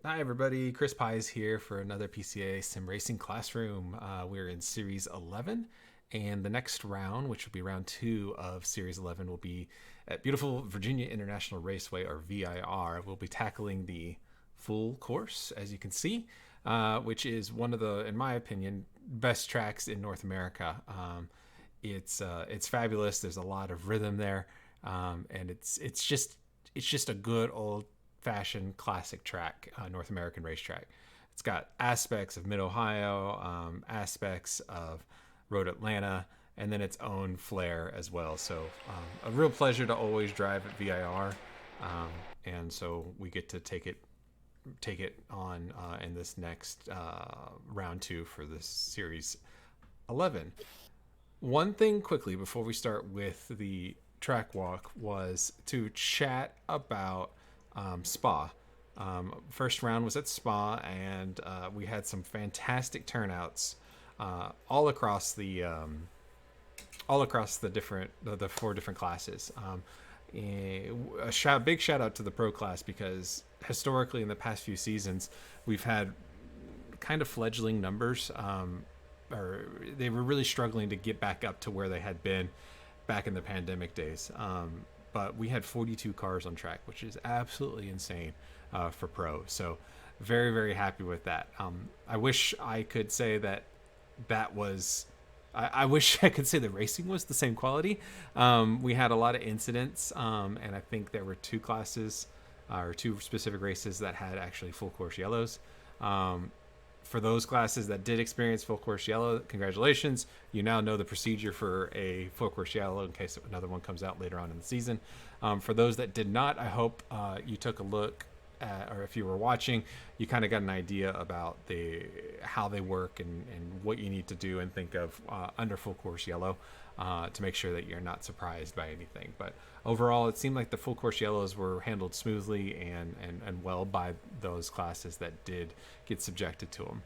Hi, everybody. Chris Pies here for another PCA Sim Racing Classroom. We're in Series 11, and the next round, which will be round 2 of Series 11, will be at beautiful Virginia International Raceway, or VIR. We'll be tackling the full course, as you can see, which is one of the, in my opinion, best tracks in North America. It's fabulous. There's a lot of rhythm there, and it's just a good old fashioned classic track, North American racetrack. It's got aspects of Mid Ohio, aspects of Road Atlanta, and then its own flair as well. So a real pleasure to always drive at VIR, and so we get to take it on in this next round 2 for this series 11. One thing quickly before we start with the track walk was to chat about Spa. First round was at Spa, and we had some fantastic turnouts all across the 4 different classes. Big shout out to the pro class, because historically in the past few seasons we've had kind of fledgling numbers, or they were really struggling to get back up to where they had been back in the pandemic days. But we had 42 cars on track, which is absolutely insane for pro. So very, very happy with that. I wish I could say that was. I wish I could say the racing was the same quality. We had a lot of incidents, and I think there were 2 classes or 2 specific races that had actually full course yellows. For those classes that did experience full course yellow, congratulations. You now know the procedure for a full course yellow in case another one comes out later on in the season. For those that did not, I hope you took a look at, or if you were watching, you kind of got an idea about how they work and what you need to do and think of under full course yellow to make sure that you're not surprised by anything. But overall, it seemed like the full course yellows were handled smoothly and well by those classes that did get subjected to them.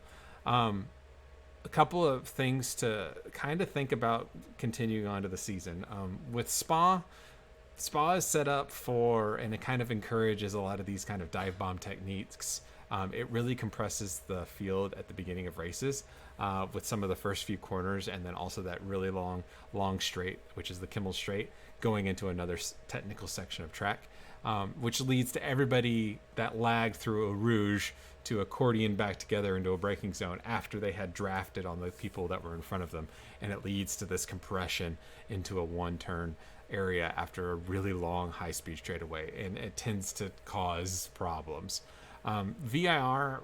A couple of things to kind of think about continuing on to the season. With Spa is set up for, and it kind of encourages a lot of these kind of dive bomb techniques. It really compresses the field at the beginning of races with some of the first few corners, and then also that really long straight, which is the Kimmel Straight, going into another technical section of track, which leads to everybody that lagged through a Rouge to accordion back together into a braking zone after they had drafted on the people that were in front of them. And it leads to this compression into a one-turn area after a really long high-speed straightaway, and it tends to cause problems. VIR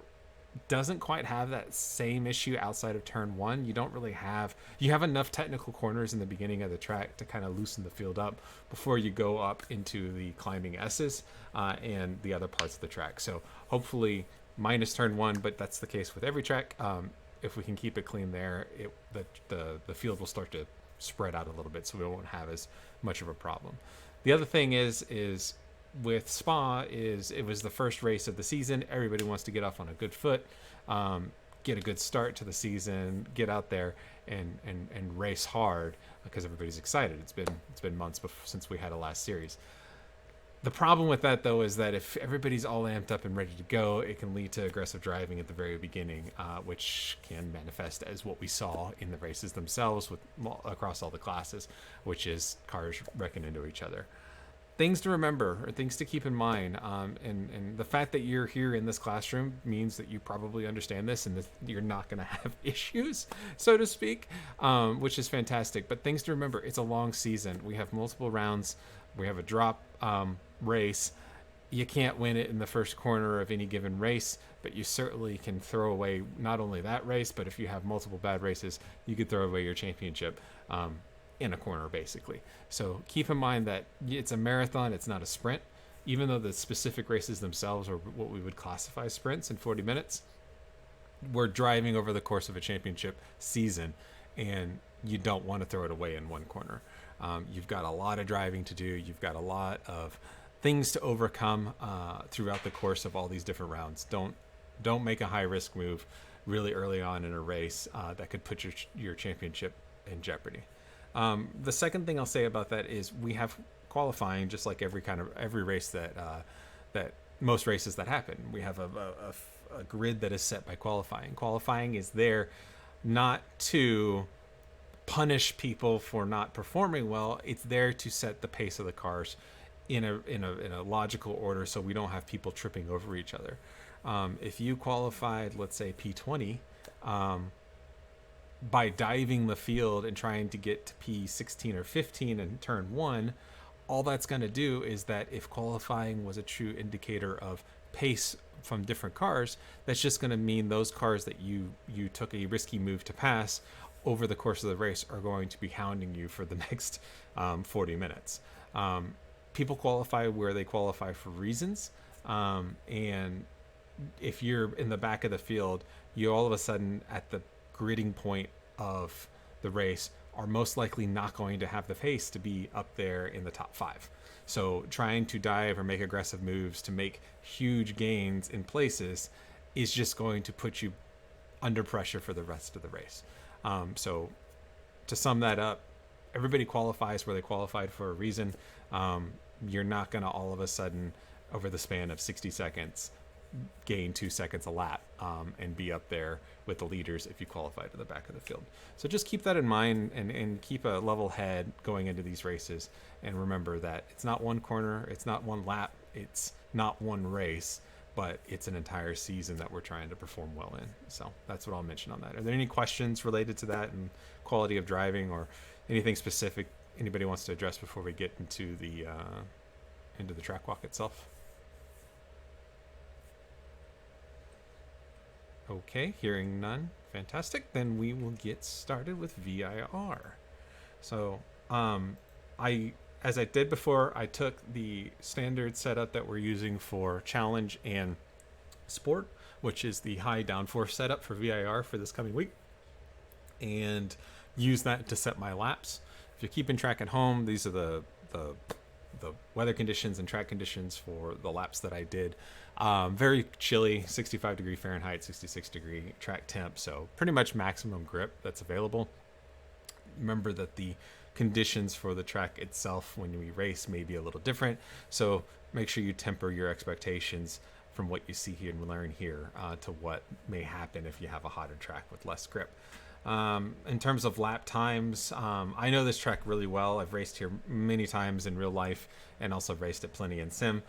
doesn't quite have that same issue outside of turn 1. You have enough technical corners in the beginning of the track to kind of loosen the field up before you go up into the climbing S's and the other parts of the track. So hopefully minus turn 1, but that's the case with every track. If we can keep it clean there, the field will start to spread out a little bit, so we won't have as much of a problem. The other thing is with Spa is it was the first race of the season. Everybody wants to get off on a good foot, get a good start to the season, get out there and race hard because everybody's excited. It's been months since we had a last series. The problem with that, though, is that if everybody's all amped up and ready to go, it can lead to aggressive driving at the very beginning, which can manifest as what we saw in the races themselves across all the classes, which is cars wrecking into each other. Things to remember, or things to keep in mind, and the fact that you're here in this classroom means that you probably understand this and that you're not going to have issues, so to speak, which is fantastic. But things to remember, it's a long season. We have multiple rounds. We have a drop race. You can't win it in the first corner of any given race, but you certainly can throw away not only that race, but if you have multiple bad races, you could throw away your championship in a corner, basically. So keep in mind that it's a marathon, it's not a sprint. Even though the specific races themselves are what we would classify sprints in 40 minutes, we're driving over the course of a championship season, and you don't want to throw it away in one corner. You've got a lot of driving to do. You've got a lot of things to overcome throughout the course of all these different rounds. Don't make a high risk move really early on in a race that could put your championship in jeopardy. The second thing I'll say about that is we have qualifying, just like every race that most races that happen. We have a grid that is set by qualifying. Qualifying is there not to punish people for not performing well. It's there to set the pace of the cars in a logical order, so we don't have people tripping over each other. If you qualified, let's say P20, by diving the field and trying to get to P16 or 15 in turn one, all that's going to do is that if qualifying was a true indicator of pace from different cars, that's just going to mean those cars that you took a risky move to pass over the course of the race are going to be hounding you for the next 40 minutes. People qualify where they qualify for reasons. And if you're in the back of the field, you all of a sudden at the gridding point of the race are most likely not going to have the pace to be up there in the top 5. So trying to dive or make aggressive moves to make huge gains in places is just going to put you under pressure for the rest of the race. So to sum that up, everybody qualifies where they qualified for a reason. You're not going to all of a sudden, over the span of 60 seconds, gain 2 seconds a lap and be up there with the leaders if you qualify to the back of the field. So just keep that in mind and keep a level head going into these races. And remember that it's not one corner, it's not one lap, it's not one race, but it's an entire season that we're trying to perform well in. So that's what I'll mention on that. Are there any questions related to that and quality of driving or anything specific anybody wants to address before we get into the track walk itself? Okay, hearing none. Fantastic. Then we will get started with VIR. So, as I did before, I took the standard setup that we're using for Challenge and Sport, which is the high downforce setup for VIR for this coming week, and use that to set my laps. If you're keeping track at home, these are the weather conditions and track conditions for the laps that I did. Very chilly, 65 degree Fahrenheit, 66 degree track temp. So pretty much maximum grip that's available. Remember that the conditions for the track itself when we race may be a little different. So make sure you temper your expectations from what you see here and learn here to what may happen if you have a hotter track with less grip. In terms of lap times, I know this track really well. I've raced here many times in real life and also raced it plenty in sim.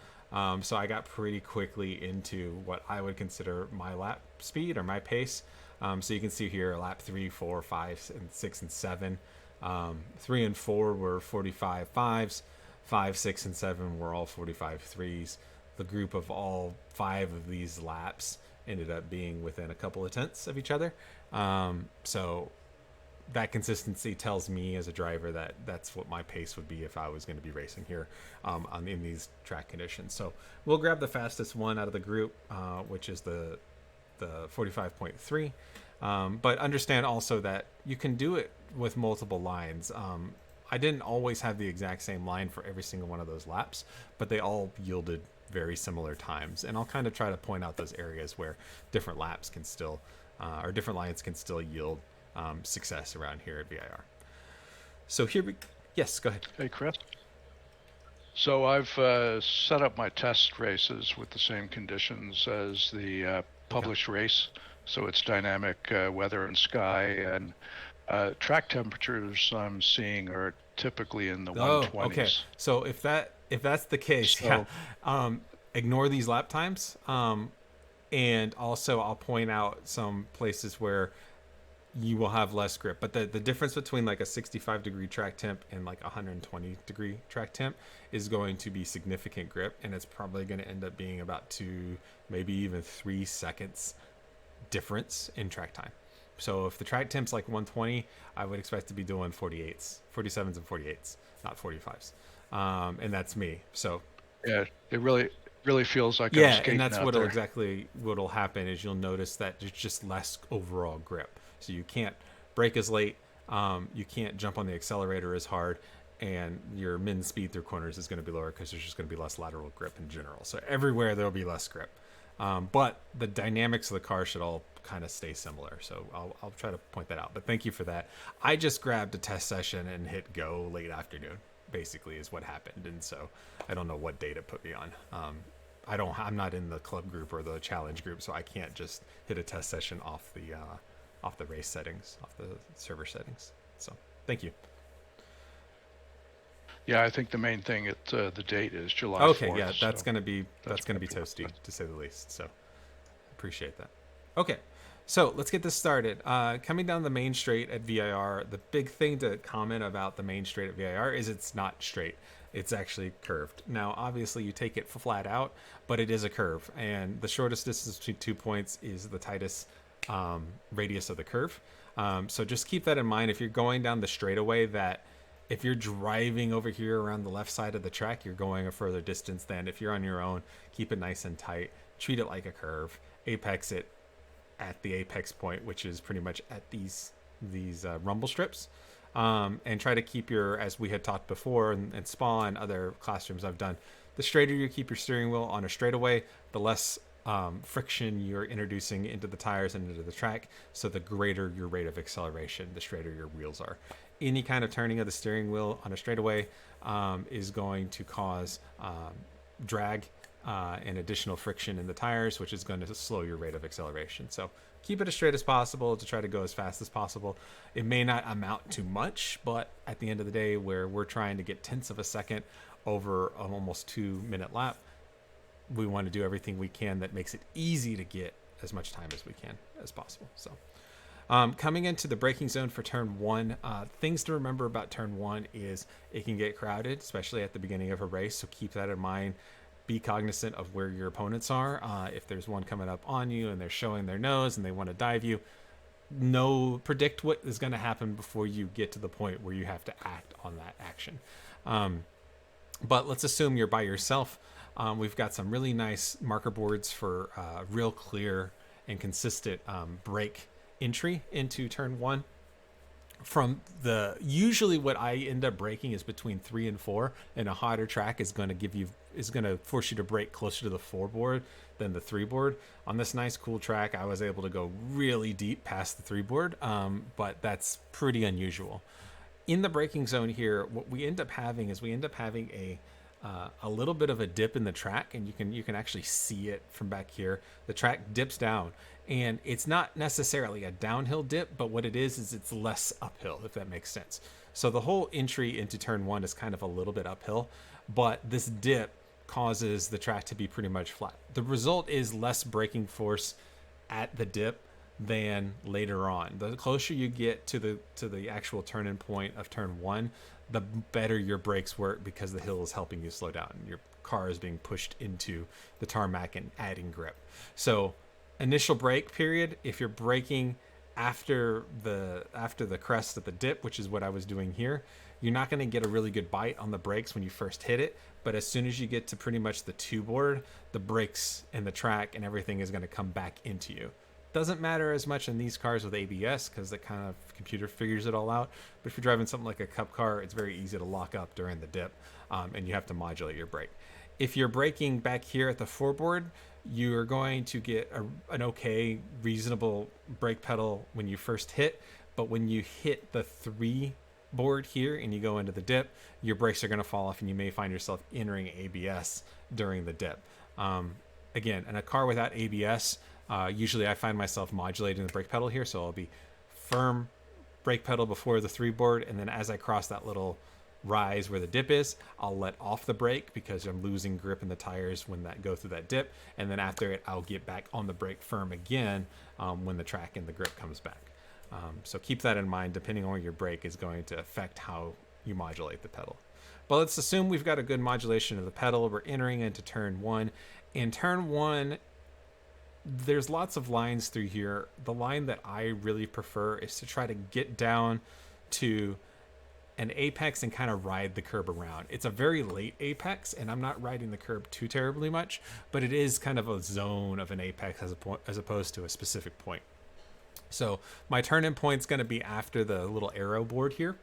So I got pretty quickly into what I would consider my lap speed or my pace. So you can see here lap 3, 4, 5, and 6, and 7. 3 and 4 were 45 5s. 5, 6, and 7 were all 45 3s. The group of all 5 of these laps ended up being within a couple of tenths of each other. So that consistency tells me as a driver that that's what my pace would be if I was going to be racing here in these track conditions. So we'll grab the fastest one out of the group, which is the 45.3. But understand also that you can do it with multiple lines. I didn't always have the exact same line for every single one of those laps, but they all yielded very similar times. And I'll kind of try to point out those areas where different laps can still, or different lines can still yield success around here at VIR. So yes, go ahead. Hey, Chris. So I've set up my test races with the same conditions as the published race. So it's dynamic weather and sky, and track temperatures I'm seeing are typically in the 120s. Okay. So if that's the case, ignore these lap times. And also I'll point out some places where you will have less grip. But the difference between like a 65 degree track temp and like 120 degree track temp is going to be significant grip. And it's probably going to end up being about 2, maybe even 3 seconds difference in track time. So if the track temp's like 120, I would expect to be doing 47s and 48s, not 45s. And that's me. So yeah, it really feels like yeah, and that's what'll happen is you'll notice that there's just less overall grip. So you can't brake as late, you can't jump on the accelerator as hard, and your min speed through corners is going to be lower because there's just going to be less lateral grip in general. So everywhere there'll be less grip. But the dynamics of the car should all kind of stay similar. So I'll try to point that out. But thank you for that. I just grabbed a test session and hit go late afternoon, basically, is what happened. And so I don't know what date it put me on. I'm not in the club group or the challenge group, so I can't just hit a test session off the race settings, off the server settings. So thank you. Yeah, I think the main thing at the date is July 4th. Okay, yeah, that's so gonna be probably toasty, what- to say the least. So appreciate that. Okay, so let's get this started. Coming down the main straight at VIR, the big thing to comment about the main straight at VIR is it's not straight. It's actually curved. Now, obviously, you take it flat out, but it is a curve, and the shortest distance between 2 points is the tightest radius of the curve. So just keep that in mind if you're going down the straightaway, that if you're driving over here around the left side of the track, you're going a further distance than if you're on your own. Keep it nice and tight. Treat it like a curve. Apex it at the apex point, which is pretty much at these rumble strips. And try to keep your, as we had talked before, and Spa and other classrooms I've done, the straighter you keep your steering wheel on a straightaway, the less friction you're introducing into the tires and into the track, so the greater your rate of acceleration, the straighter your wheels are. Any kind of turning of the steering wheel on a straightaway is going to cause drag and additional friction in the tires, which is going to slow your rate of acceleration. So keep it as straight as possible to try to go as fast as possible. It may not amount to much, but at the end of the day, where we're trying to get tenths of a second over an almost 2-minute lap, we want to do everything we can that makes it easy to get as much time as we can as possible. So coming into the braking zone for turn 1, things to remember about turn 1 is it can get crowded, especially at the beginning of a race, so keep that in mind. Be cognizant of where your opponents are. If there's one coming up on you and they're showing their nose and they want to dive you, predict what is going to happen before you get to the point where you have to act on that action. But let's assume you're by yourself. We've got some really nice marker boards for real clear and consistent brake entry into turn 1. Usually what I end up braking is between 3 and 4, and a hotter track is going to force you to brake closer to the 4 board than the 3 board. On this nice cool track, I was able to go really deep past the 3 board, but that's pretty unusual. In the braking zone here, what we end up having is a little bit of a dip in the track, and you can actually see it from back here. The track dips down, and it's not necessarily a downhill dip, but what it is it's less uphill, if that makes sense. So the whole entry into turn 1 is kind of a little bit uphill, but this dip causes the track to be pretty much flat. The result is less braking force at the dip than later on. The closer you get to the actual turn-in point of turn 1, the better your brakes work, because the hill is helping you slow down. Your car is being pushed into the tarmac and adding grip. So initial brake period, if you're braking after the crest of the dip, which is what I was doing here, you're not going to get a really good bite on the brakes when you first hit it. But as soon as you get to pretty much the 2 board, the brakes and the track and everything is going to come back into you. Doesn't matter as much in these cars with ABS, because the kind of computer figures it all out. But if you're driving something like a cup car, it's very easy to lock up during the dip, and you have to modulate your brake. If you're braking back here at the 4 board, you're going to get an okay, reasonable brake pedal when you first hit. But when you hit the 3 board here and you go into the dip, your brakes are going to fall off, and you may find yourself entering ABS during the dip. Again, in a car without ABS, usually I find myself modulating the brake pedal here, so I'll be firm brake pedal before the 3 board, and then as I cross that little rise where the dip is, I'll let off the brake because I'm losing grip in the tires when that go through that dip, and then after it, I'll get back on the brake firm again when the track and the grip comes back. So keep that in mind. Depending on where your brake is going to affect how you modulate the pedal. But let's assume we've got a good modulation of the pedal. We're entering into turn 1. In turn 1, there's lots of lines through here. The line that I really prefer is to try to get down to an apex and kind of ride the curb around. It's a very late apex, and I'm not riding the curb too terribly much, but it is kind of a zone of an apex as opposed to a specific point. So my turn-in point's going to be after the little arrow board here.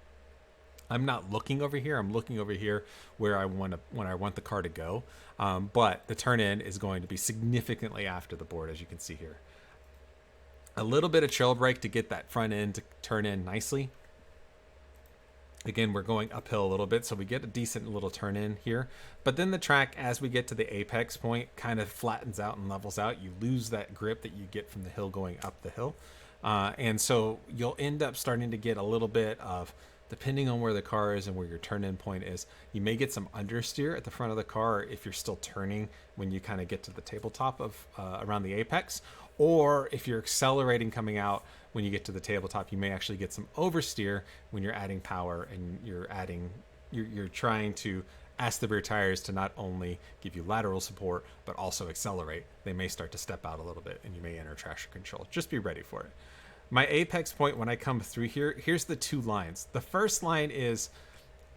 I'm not looking over here. I'm looking over here where I want the car to go. But the turn-in is going to be significantly after the board, as you can see here. A little bit of trail brake to get that front end to turn in nicely. Again, we're going uphill a little bit, so we get a decent little turn in here. But then the track, as we get to the apex point, kind of flattens out and levels out. You lose that grip that you get from the hill going up the hill. And so you'll end up starting to get a little bit of, depending on where the car is and where your turn-in point is, you may get some understeer at the front of the car if you're still turning when you kind of get to the tabletop of around the apex. Or if you're accelerating coming out when you get to the tabletop, you may actually get some oversteer when you're adding power and you're trying to ask the rear tires to not only give you lateral support but also accelerate. They may start to step out a little bit and you may enter traction control. Just be ready for it. My apex point, when I come through here, here's the two lines. The first line is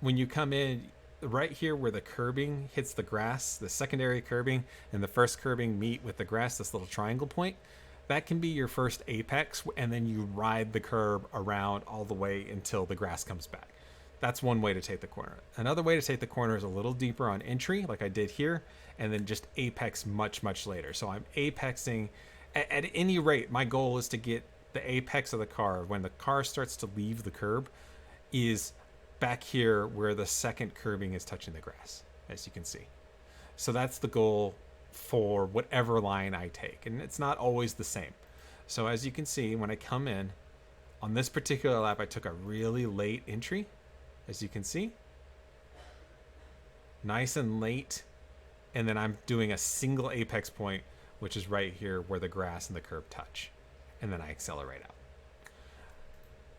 when you come in right here where the curbing hits the grass, the secondary curbing and the first curbing meet with the grass, this little triangle point. That can be your first apex, and then you ride the curb around all the way until the grass comes back. That's one way to take the corner. Another way to take the corner is a little deeper on entry, like I did here, and then just apex much, much later. So I'm apexing. At any rate, my goal is to get the apex of the car, when the car starts to leave the curb, is back here where the second curbing is touching the grass, as you can see. So that's the goal for whatever line I take, and it's not always the same. So as you can see, when I come in on this particular lap, I took a really late entry, as you can see, nice and late, and then I'm doing a single apex point, which is right here where the grass and the curb touch, and then I accelerate out.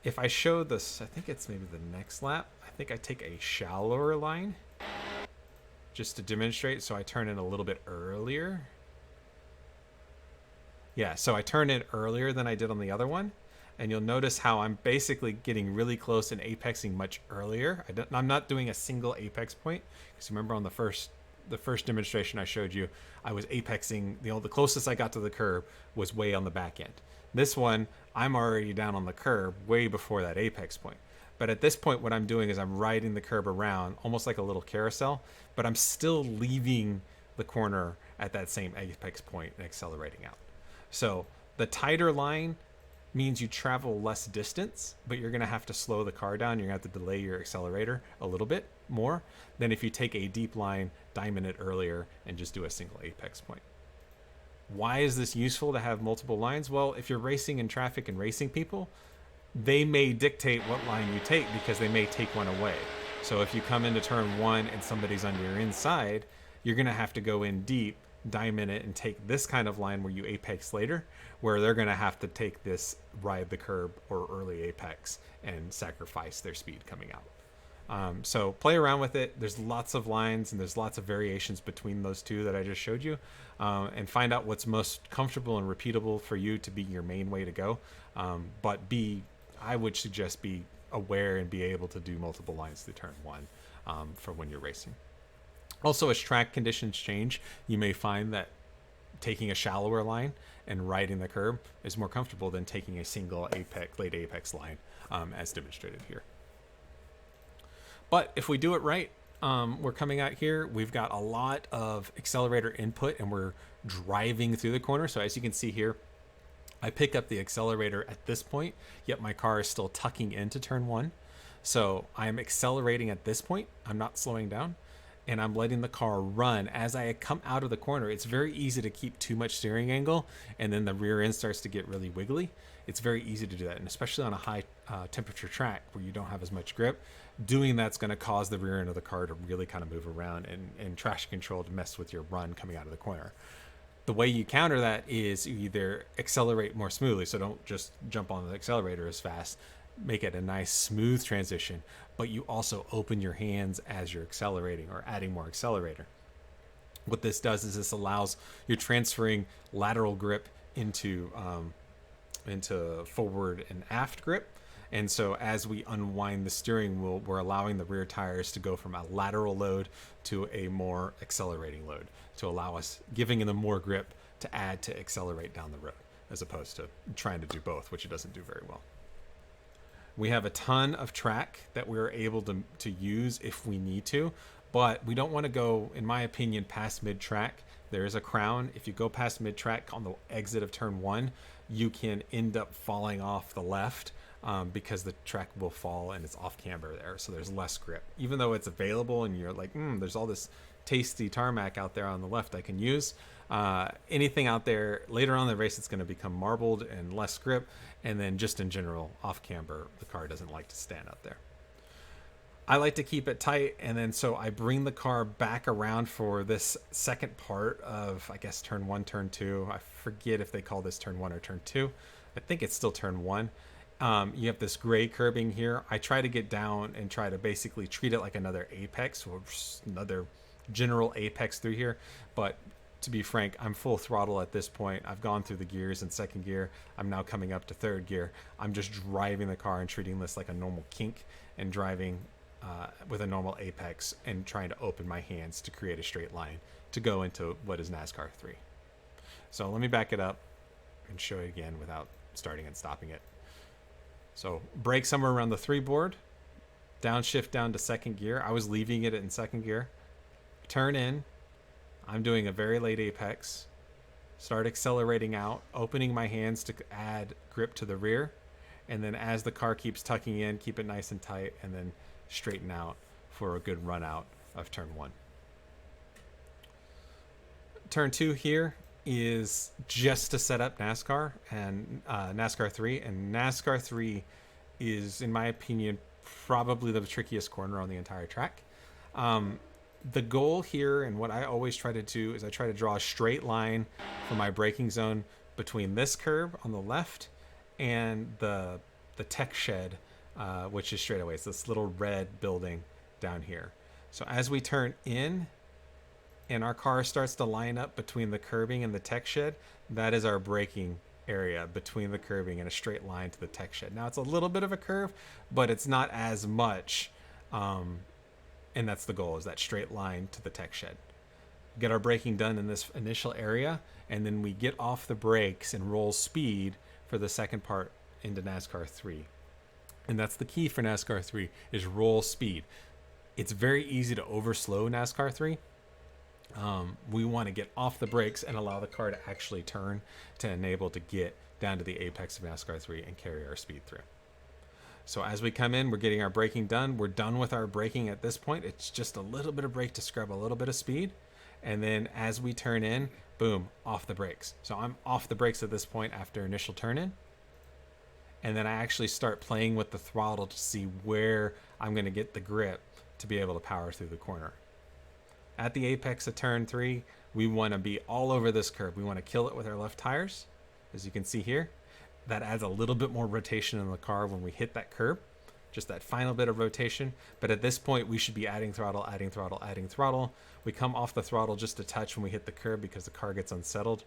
If I show this, I think it's maybe the next lap, I think I take a shallower line just to demonstrate. So I turn in a little bit earlier. Yeah, so I turn in earlier than I did on the other one. And you'll notice how I'm basically getting really close and apexing much earlier. I'm not doing a single apex point. Because remember on the first demonstration I showed you, I was apexing, the closest I got to the curb was way on the back end. This one, I'm already down on the curb way before that apex point. But at this point, what I'm doing is I'm riding the curb around almost like a little carousel, but I'm still leaving the corner at that same apex point and accelerating out. So the tighter line means you travel less distance, but you're going to have to slow the car down. You're going to have to delay your accelerator a little bit more than if you take a deep line, diamond it earlier, and just do a single apex point. Why is this useful to have multiple lines? Well, if you're racing in traffic and racing people, they may dictate what line you take because they may take one away. So if you come into turn one and somebody's on your inside, you're going to have to go in deep, diamond it, and take this kind of line where you apex later, where they're going to have to take this ride the curb or early apex and sacrifice their speed coming out. So play around with it. There's lots of lines and there's lots of variations between those two that I just showed you, and find out what's most comfortable and repeatable for you to be your main way to go. But I would suggest be aware and be able to do multiple lines through turn one for when you're racing. Also, as track conditions change, you may find that taking a shallower line and riding the curb is more comfortable than taking a single late apex line, as demonstrated here. But if we do it right, we're coming out here, we've got a lot of accelerator input and we're driving through the corner. So as you can see here, I pick up the accelerator at this point, yet my car is still tucking into turn one. So I'm accelerating at this point. I'm not slowing down, and I'm letting the car run. As I come out of the corner, it's very easy to keep too much steering angle, and then the rear end starts to get really wiggly. It's very easy to do that, and especially on a high temperature track where you don't have as much grip, doing that's going to cause the rear end of the car to really kind of move around and traction control to mess with your run coming out of the corner. The way you counter that is you either accelerate more smoothly, so don't just jump on the accelerator as fast, make it a nice smooth transition, but you also open your hands as you're accelerating or adding more accelerator. What this does is this allows you're transferring lateral grip into forward and aft grip. And so as we unwind the steering wheel, we're allowing the rear tires to go from a lateral load to a more accelerating load to allow us, giving them more grip to add to accelerate down the road, as opposed to trying to do both, which it doesn't do very well. We have a ton of track that we're able to use if we need to, but we don't want to go, in my opinion, past mid-track. There is a crown. If you go past mid-track on the exit of turn one, you can end up falling off the left because the track will fall and it's off camber there, so there's less grip. Even though it's available and you're like, there's all this tasty tarmac out there on the left I can use. Anything out there later on in the race, it's going to become marbled and less grip, and then just in general, off camber, the car doesn't like to stand out there. I like to keep it tight, and then so I bring the car back around for this second part of, I guess, turn 1, turn 2. I forget if they call this turn 1 or turn 2. I think it's still turn 1. You have this gray curbing here. I try to get down and try to basically treat it like another apex, or another general apex through here. But to be frank, I'm full throttle at this point. I've gone through the gears in second gear. I'm now coming up to third gear. I'm just driving the car and treating this like a normal kink, and driving with a normal apex and trying to open my hands to create a straight line to go into what is NASCAR 3. So let me back it up and show it again without starting and stopping it. So brake somewhere around the 3 board, downshift down to second gear. I was leaving it in second gear. Turn in. I'm doing a very late apex. Start accelerating out, opening my hands to add grip to the rear. And then as the car keeps tucking in, keep it nice and tight, and then straighten out for a good run out of turn 1. Turn 2 here is just to set up NASCAR and NASCAR 3. And NASCAR 3 is, in my opinion, probably the trickiest corner on the entire track. The goal here, and what I always try to do, is I try to draw a straight line for my braking zone between this curb on the left and the tech shed, which is straightaway. It's this little red building down here. So as we turn in and our car starts to line up between the curbing and the tech shed, that is our braking area between the curbing and a straight line to the tech shed. Now it's a little bit of a curve, but it's not as much. And that's the goal, is that straight line to the tech shed. Get our braking done in this initial area, and then we get off the brakes and roll speed for the second part into NASCAR 3. And that's the key for NASCAR 3, is roll speed. It's very easy to overslow NASCAR 3. We want to get off the brakes and allow the car to actually turn to enable to get down to the apex of NASCAR 3 and carry our speed through. So as we come in, we're getting our braking done. We're done with our braking at this point. It's just a little bit of brake to scrub a little bit of speed. And then as we turn in, boom, off the brakes. So I'm off the brakes at this point after initial turn in. And then I actually start playing with the throttle to see where I'm going to get the grip to be able to power through the corner. At the apex of turn 3, we want to be all over this curve. We want to kill it with our left tires, as you can see here. That adds a little bit more rotation in the car when we hit that curb, just that final bit of rotation. But at this point, we should be adding throttle, adding throttle, adding throttle. We come off the throttle just a touch when we hit the curb because the car gets unsettled.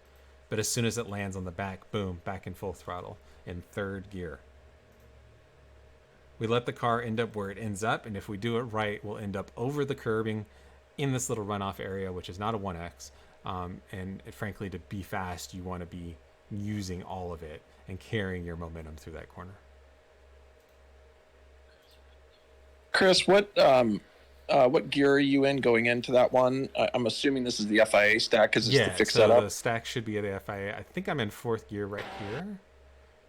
But as soon as it lands on the back, boom, back in full throttle in third gear. We let the car end up where it ends up, and if we do it right, we'll end up over the curbing in this little runoff area, which is not a 1X. And frankly, to be fast, you want to be using all of it and carrying your momentum through that corner. Chris, what gear are you in going into that one? I'm assuming this is the FIA stack because it's the fixed setup. Yeah, the stack should be at the FIA. I think I'm in fourth gear right here.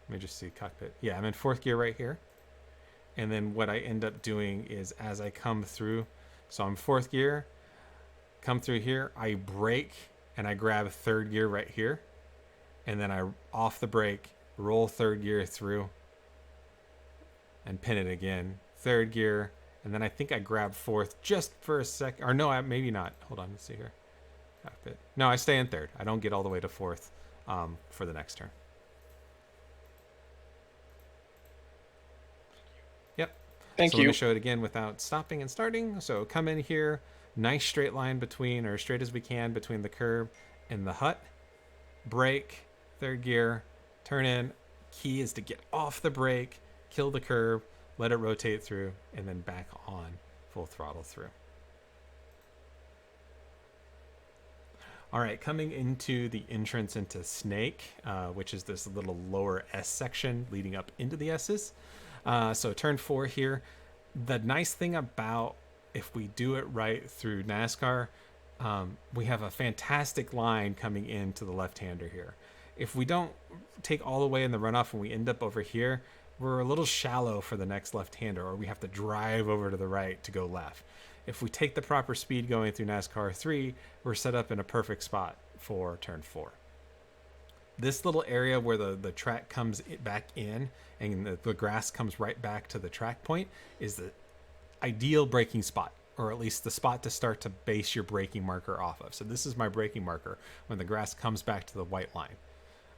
Let me just see cockpit. Yeah, I'm in fourth gear right here. And then what I end up doing is as I come through, so I'm fourth gear, come through here, I brake and I grab third gear right here. And then I off the brake, roll third gear through and pin it again. Third gear, and then I think I grab fourth just for a sec. Or no, maybe not. Hold on, let's see here. Cockpit. No, I stay in third. I don't get all the way to fourth for the next turn. Yep. Thank so you. Let me show it again without stopping and starting. So come in here, nice straight line between, or as straight as we can, between the curb and the hut. Brake, third gear, turn in. Key is to get off the brake, kill the curb, let it rotate through, and then back on full throttle through. All right, coming into the entrance into Snake, which is this little lower S section leading up into the S's. So turn 4 here. The nice thing about if we do it right through NASCAR, we have a fantastic line coming into the left-hander here. If we don't take all the way in the runoff and we end up over here, we're a little shallow for the next left-hander, or we have to drive over to the right to go left. If we take the proper speed going through NASCAR 3, we're set up in a perfect spot for turn 4. This little area where the track comes back in and the grass comes right back to the track point is the ideal braking spot, or at least the spot to start to base your braking marker off of. So this is my braking marker when the grass comes back to the white line.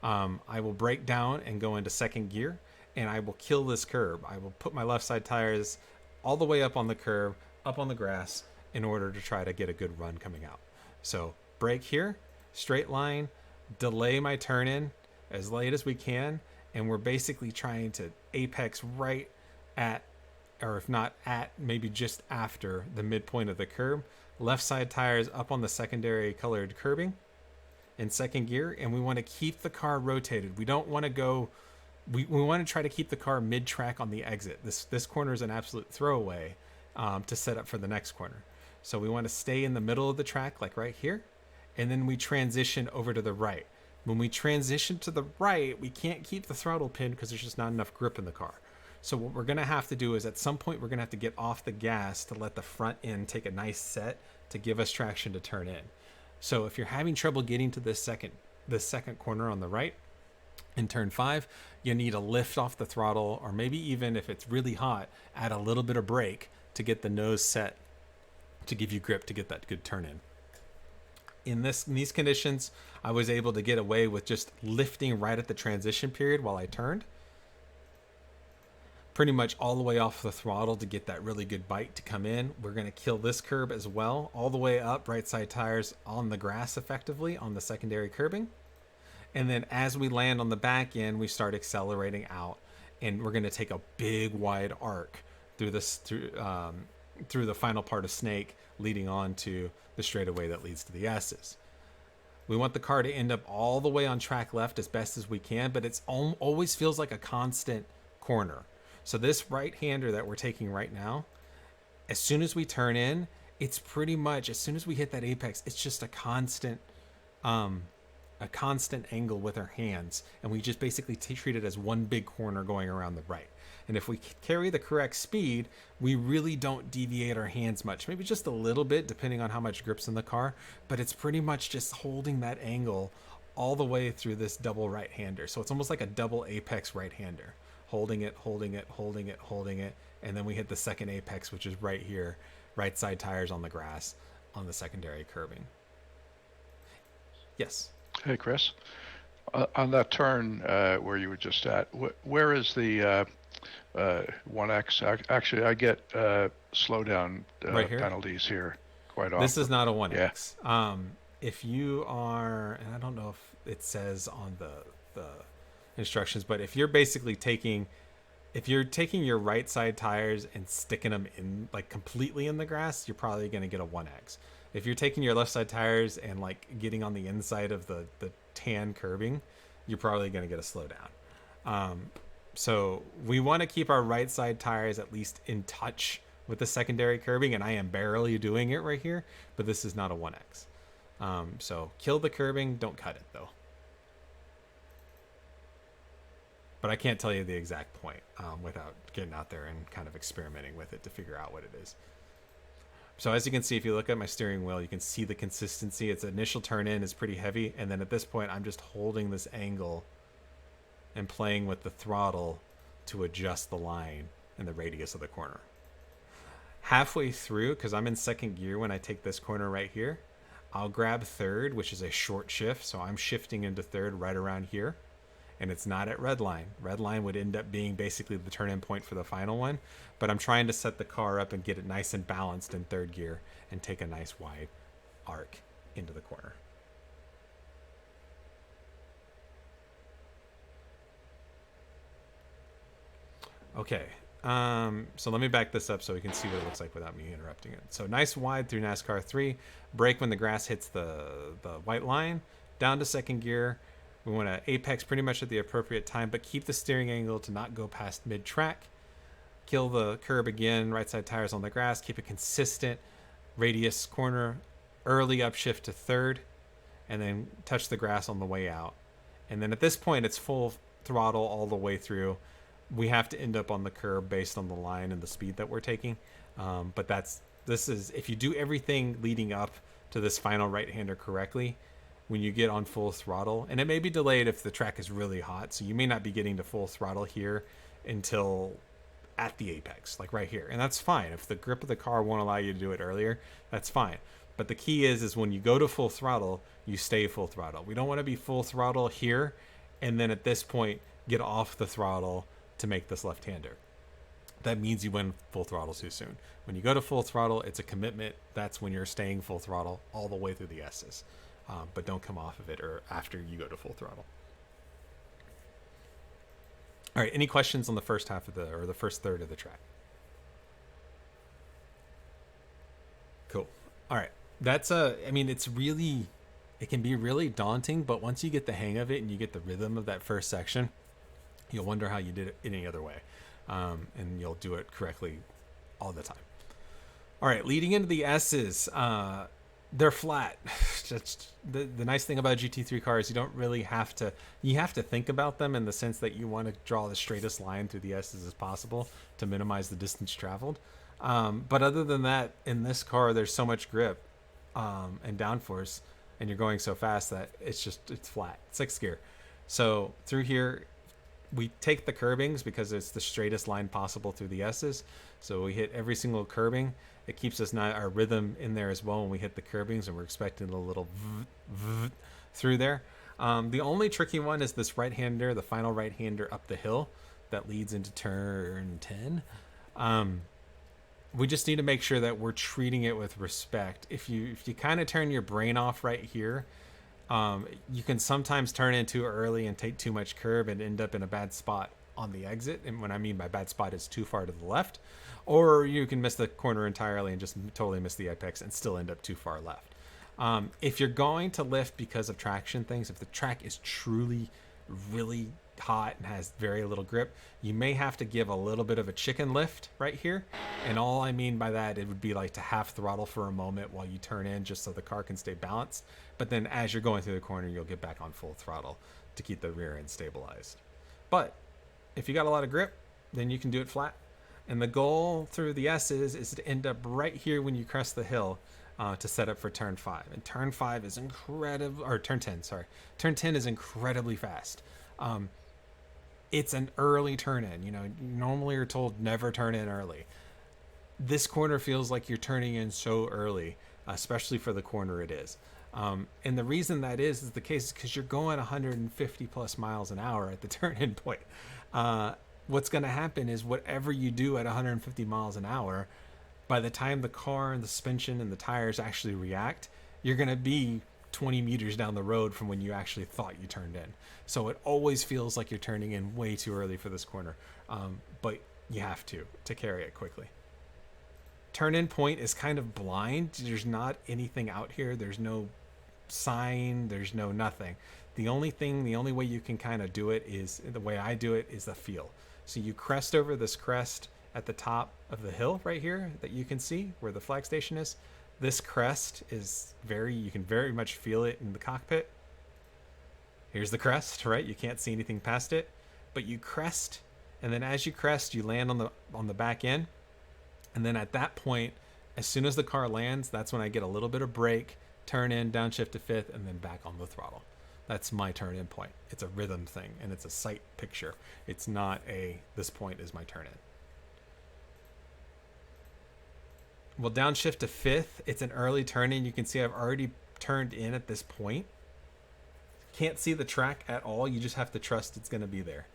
I will brake down and go into second gear, and I will kill this curb. I will put my left side tires all the way up on the curb, up on the grass, in order to try to get a good run coming out. So brake here, straight line, delay my turn in as late as we can, and we're basically trying to apex right at, or if not at, maybe just after the midpoint of the curb. Left side tires up on the secondary colored curbing in second gear, and we want to keep the car rotated. We don't want to go, we want to try to keep the car mid-track on the exit. This corner is an absolute throwaway to set up for the next corner. So we want to stay in the middle of the track, like right here, and then we transition over to the right. When we transition to the right, we can't keep the throttle pin because there's just not enough grip in the car. So what we're going to have to do is at some point we're going to have to get off the gas to let the front end take a nice set to give us traction to turn in. So if you're having trouble getting to this second corner on the right in turn 5, you need to lift off the throttle, or maybe even if it's really hot, add a little bit of brake to get the nose set to give you grip to get that good turn in. In these conditions, I was able to get away with just lifting right at the transition period while I turned, pretty much all the way off the throttle to get that really good bite to come in. We're going to kill this curb as well, all the way up, right side tires on the grass effectively on the secondary curbing. And then as we land on the back end, we start accelerating out, and we're going to take a big wide arc through the final part of Snake, leading on to the straightaway that leads to the S's. We want the car to end up all the way on track left as best as we can, but it's always feels like a constant corner. So this right-hander that we're taking right now, as soon as we turn in, it's pretty much, as soon as we hit that apex, it's just a constant angle with our hands, and we just basically treat it as one big corner going around the right. And if we carry the correct speed, we really don't deviate our hands much, maybe just a little bit depending on how much grip's in the car, but it's pretty much just holding that angle all the way through this double right-hander. So it's almost like a double apex right-hander, holding it, and then we hit the second apex, which is right here, right side tires on the grass on the secondary curbing. Yes. Hey, Chris. On that turn where you were just at, where is the 1X? Actually, I get slowdown right here? penalties here quite often. This is not a 1X. Yeah. If you are, and I don't know if it says on the instructions, but if you're basically taking your right side tires and sticking them in like completely in the grass, you're probably going to get a 1X. If you're taking your left side tires and like getting on the inside of the tan curbing, you're probably going to get a slowdown. So we want to keep our right side tires at least in touch with the secondary curbing, and I am barely doing it right here, but this is not a 1X. So kill the curbing, don't cut it though. But I can't tell you the exact point without getting out there and kind of experimenting with it to figure out what it is. So as you can see, if you look at my steering wheel, you can see the consistency. Its initial turn in is pretty heavy, and then at this point, I'm just holding this angle and playing with the throttle to adjust the line and the radius of the corner. Halfway through, because I'm in second gear when I take this corner right here, I'll grab third, which is a short shift, so I'm shifting into third right around here. And it's not at red line. Red line would end up being basically the turn-in point for the final one. But I'm trying to set the car up and get it nice and balanced in third gear and take a nice wide arc into the corner. Okay, so let me back this up so we can see what it looks like without me interrupting it. So nice wide through NASCAR 3. Brake when the grass hits the white line. Down to second gear. We want to apex pretty much at the appropriate time, but keep the steering angle to not go past mid-track. Kill the curb again, right side tires on the grass. Keep a consistent radius corner. Early upshift to third, and then touch the grass on the way out. And then at this point, it's full throttle all the way through. we have to end up on the curb based on the line and the speed that we're taking. But this is, if you do everything leading up to this final right-hander correctly, when you get on full throttle, and it may be delayed if the track is really hot, so you may not be getting to full throttle here until at the apex, like right here. And that's fine. If the grip of the car won't allow you to do it earlier, that's fine. But the key is when you go to full throttle, you stay full throttle. We don't want to be full throttle here and then at this point get off the throttle to make this left-hander. That means you went full throttle too soon. When you go to full throttle, it's a commitment. That's when you're staying full throttle all the way through the S's. But don't come off of it or after you go to full throttle. All right, any questions on the first half of the first third of the track? Cool. All right. It can be really daunting, but once you get the hang of it and you get the rhythm of that first section, you'll wonder how you did it any other way. And you'll do it correctly all the time. All right, leading into the S's, they're flat. Just the nice thing about GT3 cars, you don't really have to think about them in the sense that you want to draw the straightest line through the S's as possible to minimize the distance traveled. But other than that, in this car, there's so much grip and downforce, and you're going so fast that it's flat. It's like gear. So through here, we take the curbings because it's the straightest line possible through the S's. So we hit every single curbing. It keeps us our rhythm in there as well when we hit the curbings, and we're expecting a little through there. The only tricky one is this right-hander, the final right-hander up the hill that leads into turn 10. We just need to make sure that we're treating it with respect. If you kind of turn your brain off right here, you can sometimes turn in too early and take too much curb and end up in a bad spot on the exit. And what I mean by bad spot is too far to the left, or you can miss the corner entirely and just totally miss the apex and still end up too far left. If you're going to lift because of traction things, if the track is truly really hot and has very little grip, you may have to give a little bit of a chicken lift right here. And all I mean by that, it would be like to half throttle for a moment while you turn in, just so the car can stay balanced. But then as you're going through the corner, you'll get back on full throttle to keep the rear end stabilized. But if you got a lot of grip, then you can do it flat. And the goal through the S's is to end up right here when you crest the hill, to set up for turn 5. And turn 5 is incredible, or turn 10, sorry. Turn 10 is incredibly fast. It's an early turn in. Normally you're told never turn in early. This corner feels like you're turning in so early, especially for the corner it is. And the reason that is the case is because you're going 150 plus miles an hour at the turn in point. What's going to happen is whatever you do at 150 miles an hour, by the time the car and the suspension and the tires actually react, you're going to be 20 meters down the road from when you actually thought you turned in. So it always feels like you're turning in way too early for this corner. But you have to carry it quickly. Turn in point is kind of blind. There's not anything out here. There's no sign. There's no nothing. The only way you can kind of do it is, the way I do it, is the feel. So you crest over this crest at the top of the hill right here that you can see where the flag station is. This crest is you can very much feel it in the cockpit. Here's the crest, right? You can't see anything past it, but you crest, and then as you crest, you land on the back end. And then at that point, as soon as the car lands, that's when I get a little bit of brake, turn in, downshift to 5th, and then back on the throttle. That's my turn in point. It's a rhythm thing, and it's a sight picture. It's not this point is my turn in. Well, downshift to 5th, it's an early turn in. You can see I've already turned in at this point. Can't see the track at all. You just have to trust it's going to be there.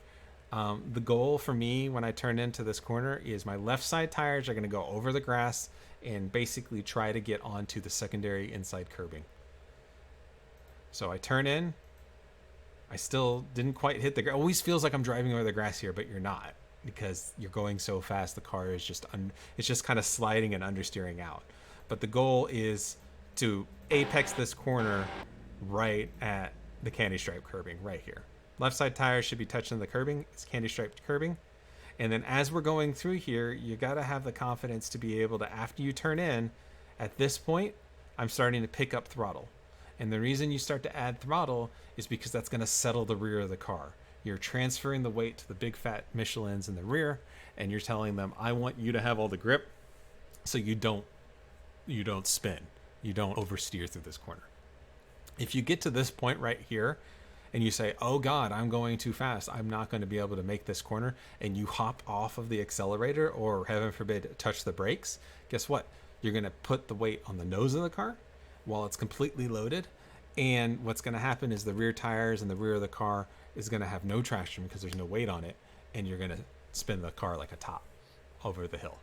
The goal for me when I turn into this corner is my left side tires are going to go over the grass and basically try to get onto the secondary inside curbing. So I turn in. I still didn't quite hit the grass. It always feels like I'm driving over the grass here, but you're not, because you're going so fast. The car is it's just kind of sliding and understeering out. But the goal is to apex this corner right at the candy stripe curbing right here. Left side tire should be touching the curbing. It's candy striped curbing. And then as we're going through here, you got to have the confidence to be able to, after you turn in, at this point, I'm starting to pick up throttle. And the reason you start to add throttle is because that's going to settle the rear of the car. You're transferring the weight to the big fat Michelins in the rear, and you're telling them, I want you to have all the grip so you don't spin. You don't oversteer through this corner. If you get to this point right here and you say, oh God, I'm going too fast, I'm not going to be able to make this corner, and you hop off of the accelerator or, heaven forbid, touch the brakes, guess what? You're going to put the weight on the nose of the car while it's completely loaded. And what's going to happen is the rear tires and the rear of the car is going to have no traction because there's no weight on it. And you're going to spin the car like a top over the hill.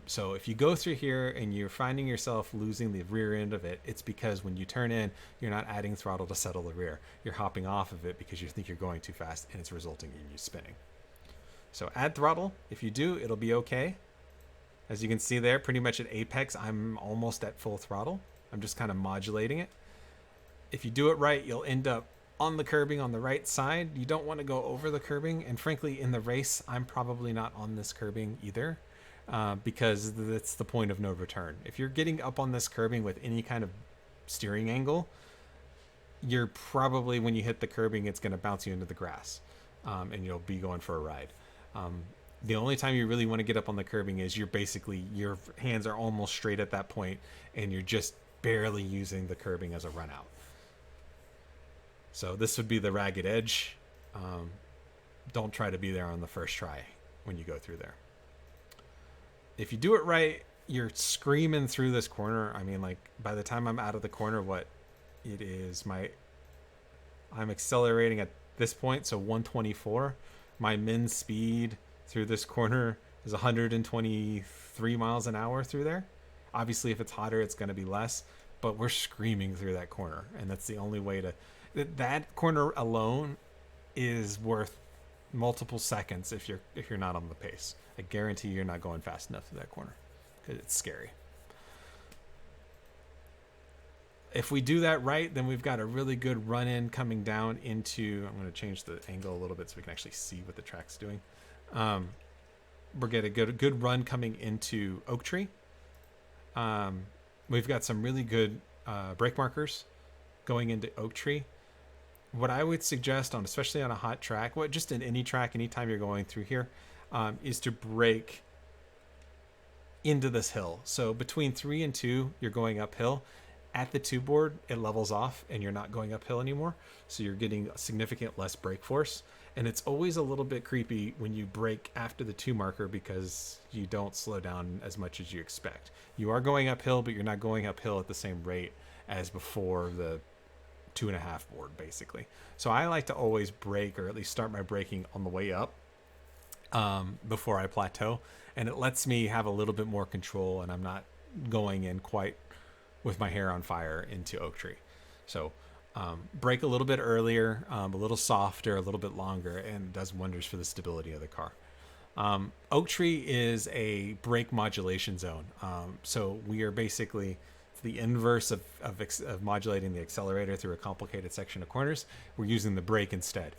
So if you go through here and you're finding yourself losing the rear end of it, it's because when you turn in, you're not adding throttle to settle the rear. You're hopping off of it because you think you're going too fast, and it's resulting in you spinning. So add throttle. If you do, it'll be okay. As you can see there, pretty much at apex, I'm almost at full throttle. I'm just kind of modulating it. If you do it right, you'll end up on the curbing on the right side. You don't want to go over the curbing. And frankly, in the race, I'm probably not on this curbing either, because that's the point of no return. If you're getting up on this curbing with any kind of steering angle, you're probably, when you hit the curbing, it's going to bounce you into the grass, and you'll be going for a ride. The only time you really want to get up on the curbing is your hands are almost straight at that point, and you're just barely using the curbing as a run out. So this would be the ragged edge. Don't try to be there on the first try when you go through there. If you do it right, you're screaming through this corner. I mean, like, by the time I'm out of the corner, I'm accelerating at this point, so 124. My min speed through this corner is 123 miles an hour through there. Obviously, if it's hotter, it's going to be less, but we're screaming through that corner, and that's the only way to... That corner alone is worth multiple seconds if you're not on the pace. I guarantee you're not going fast enough through that corner because it's scary. If we do that right, then we've got a really good run-in coming down into... I'm going to change the angle a little bit so we can actually see what the track's doing. We're getting a good run coming into Oak Tree. We've got some really good brake markers going into Oak Tree. What I would suggest, especially on a hot track, just in any track, anytime you're going through here, is to brake into this hill. So between 3 and 2, you're going uphill. At the 2 board, it levels off and you're not going uphill anymore. So you're getting significant less brake force. And it's always a little bit creepy when you brake after the 2 marker because you don't slow down as much as you expect. You are going uphill, but you're not going uphill at the same rate as before the 2.5 board, basically. So I like to always brake, or at least start my braking on the way up before I plateau. And it lets me have a little bit more control, and I'm not going in quite with my hair on fire into Oak Tree. So brake a little bit earlier, a little softer, a little bit longer, and it does wonders for the stability of the car. Oak Tree is a brake modulation zone. So we are basically the inverse of modulating the accelerator through a complicated section of corners. We're using the brake instead.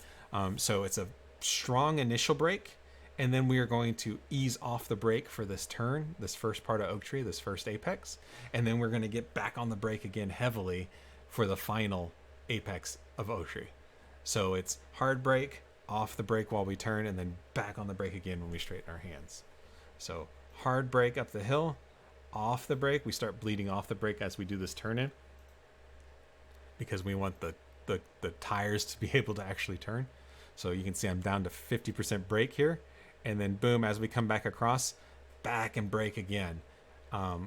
So it's a strong initial brake, and then we are going to ease off the brake for this turn, this first part of Oak Tree, this first apex, and then we're going to get back on the brake again heavily for the final apex of Oak Tree. So it's hard brake, off the brake while we turn, and then back on the brake again when we straighten our hands. So hard brake up the hill, off the brake. We start bleeding off the brake as we do this turn in because we want the tires to be able to actually turn. So you can see I'm down to 50% brake here, and then boom, as we come back across, back and brake again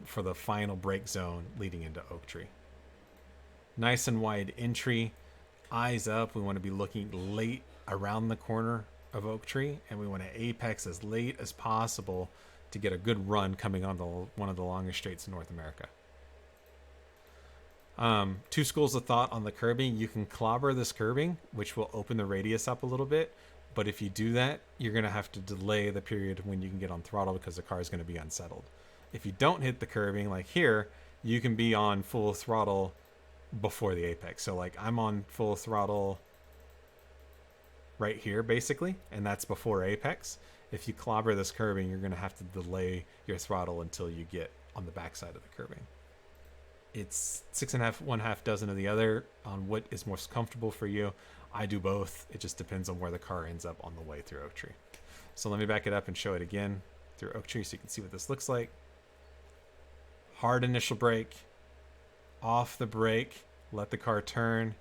for the final brake zone leading into Oak Tree. Nice and wide entry, eyes up. We want to be looking late around the corner of Oak Tree, and we want to apex as late as possible to get a good run coming on one of the longest straights in North America. 2 schools of thought on the curbing. You can clobber this curbing, which will open the radius up a little bit. But if you do that, you're going to have to delay the period when you can get on throttle because the car is going to be unsettled. If you don't hit the curbing, like here, you can be on full throttle before the apex. So like I'm on full throttle right here, basically, and that's before apex. If you clobber this curbing, you're going to have to delay your throttle until you get on the backside of the curbing. It's 6.5, 1/2 dozen of the other on what is most comfortable for you. I do both. It just depends on where the car ends up on the way through Oak Tree. So let me back it up and show it again through Oak Tree so you can see what this looks like. Hard initial brake, off the brake, let the car turn,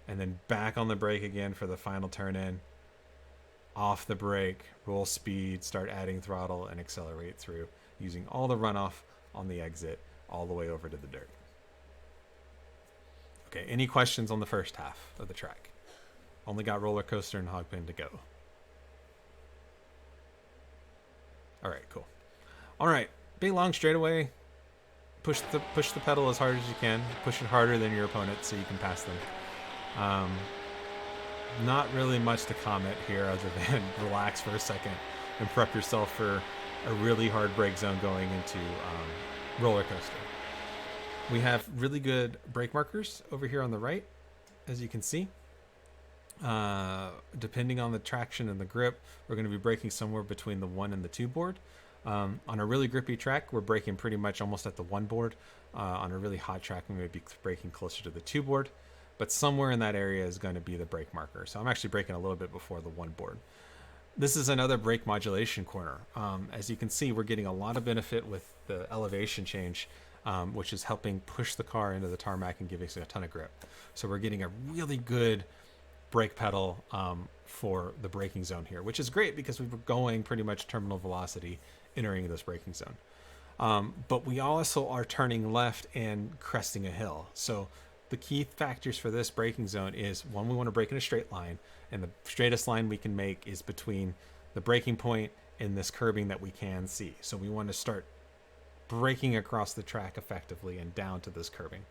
and then back on the brake again for the final turn in. Off the brake, roll speed, start adding throttle, and accelerate through using all the runoff on the exit all the way over to the dirt. Okay, any questions on the first half of the track? Only got roller coaster and hog pen to go. All right, cool. All right, big long straightaway. Push the pedal as hard as you can. Push it harder than your opponent so you can pass them. Not really much to comment here other than relax for a second and prep yourself for a really hard brake zone going into roller coaster. We have really good brake markers over here on the right, as you can see. Depending on the traction and the grip, we're going to be braking somewhere between the 1 and the 2 board. On a really grippy track, we're braking pretty much almost at the 1 board. On a really hot track, we may be braking closer to the 2 board. But somewhere in that area is going to be the brake marker. So I'm actually braking a little bit before the 1 board. This is another brake modulation corner. As you can see, we're getting a lot of benefit with the elevation change, which is helping push the car into the tarmac and giving us a ton of grip. So we're getting a really good brake pedal for the braking zone here, which is great because we were going pretty much terminal velocity entering this braking zone. But we also are turning left and cresting a hill. So the key factors for this braking zone is, one, we want to brake in a straight line, and the straightest line we can make is between the braking point and this curbing that we can see. So we want to start braking across the track effectively and down to this curbing.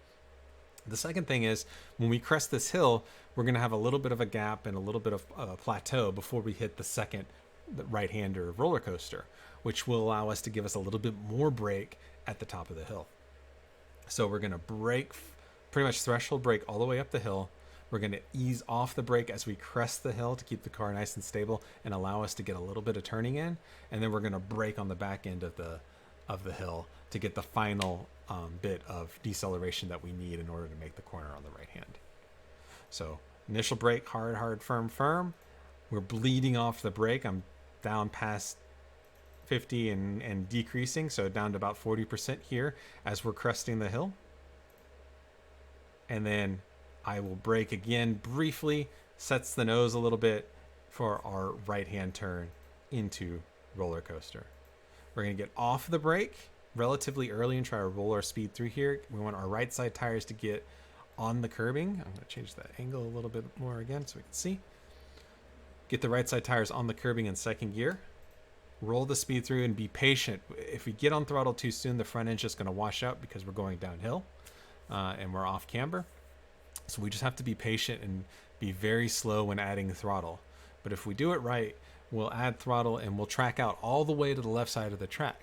The second thing is, when we crest this hill, we're going to have a little bit of a gap and a little bit of a plateau before we hit the second right-hander roller coaster, which will allow us to give us a little bit more brake at the top of the hill. So we're going to brake, pretty much threshold brake all the way up the hill. We're going to ease off the brake as we crest the hill to keep the car nice and stable and allow us to get a little bit of turning in. And then we're going to brake on the back end of the hill to get the final bit of deceleration that we need in order to make the corner on the right hand. So initial brake, hard, firm. We're bleeding off the brake. I'm down past 50 and decreasing, so down to about 40% here as we're cresting the hill. And then I will brake again briefly, sets the nose a little bit for our right-hand turn into roller coaster. We're going to get off the brake relatively early and try to roll our speed through here. We want our right side tires to get on the curbing. I'm going to change the angle a little bit more again so we can see. Get the right side tires on the curbing in second gear. Roll the speed through and be patient. If we get on throttle too soon, the front end's just going to wash out because we're going downhill. And we're off camber. So we just have to be patient and be very slow when adding throttle. But if we do it right, we'll add throttle and we'll track out all the way to the left side of the track.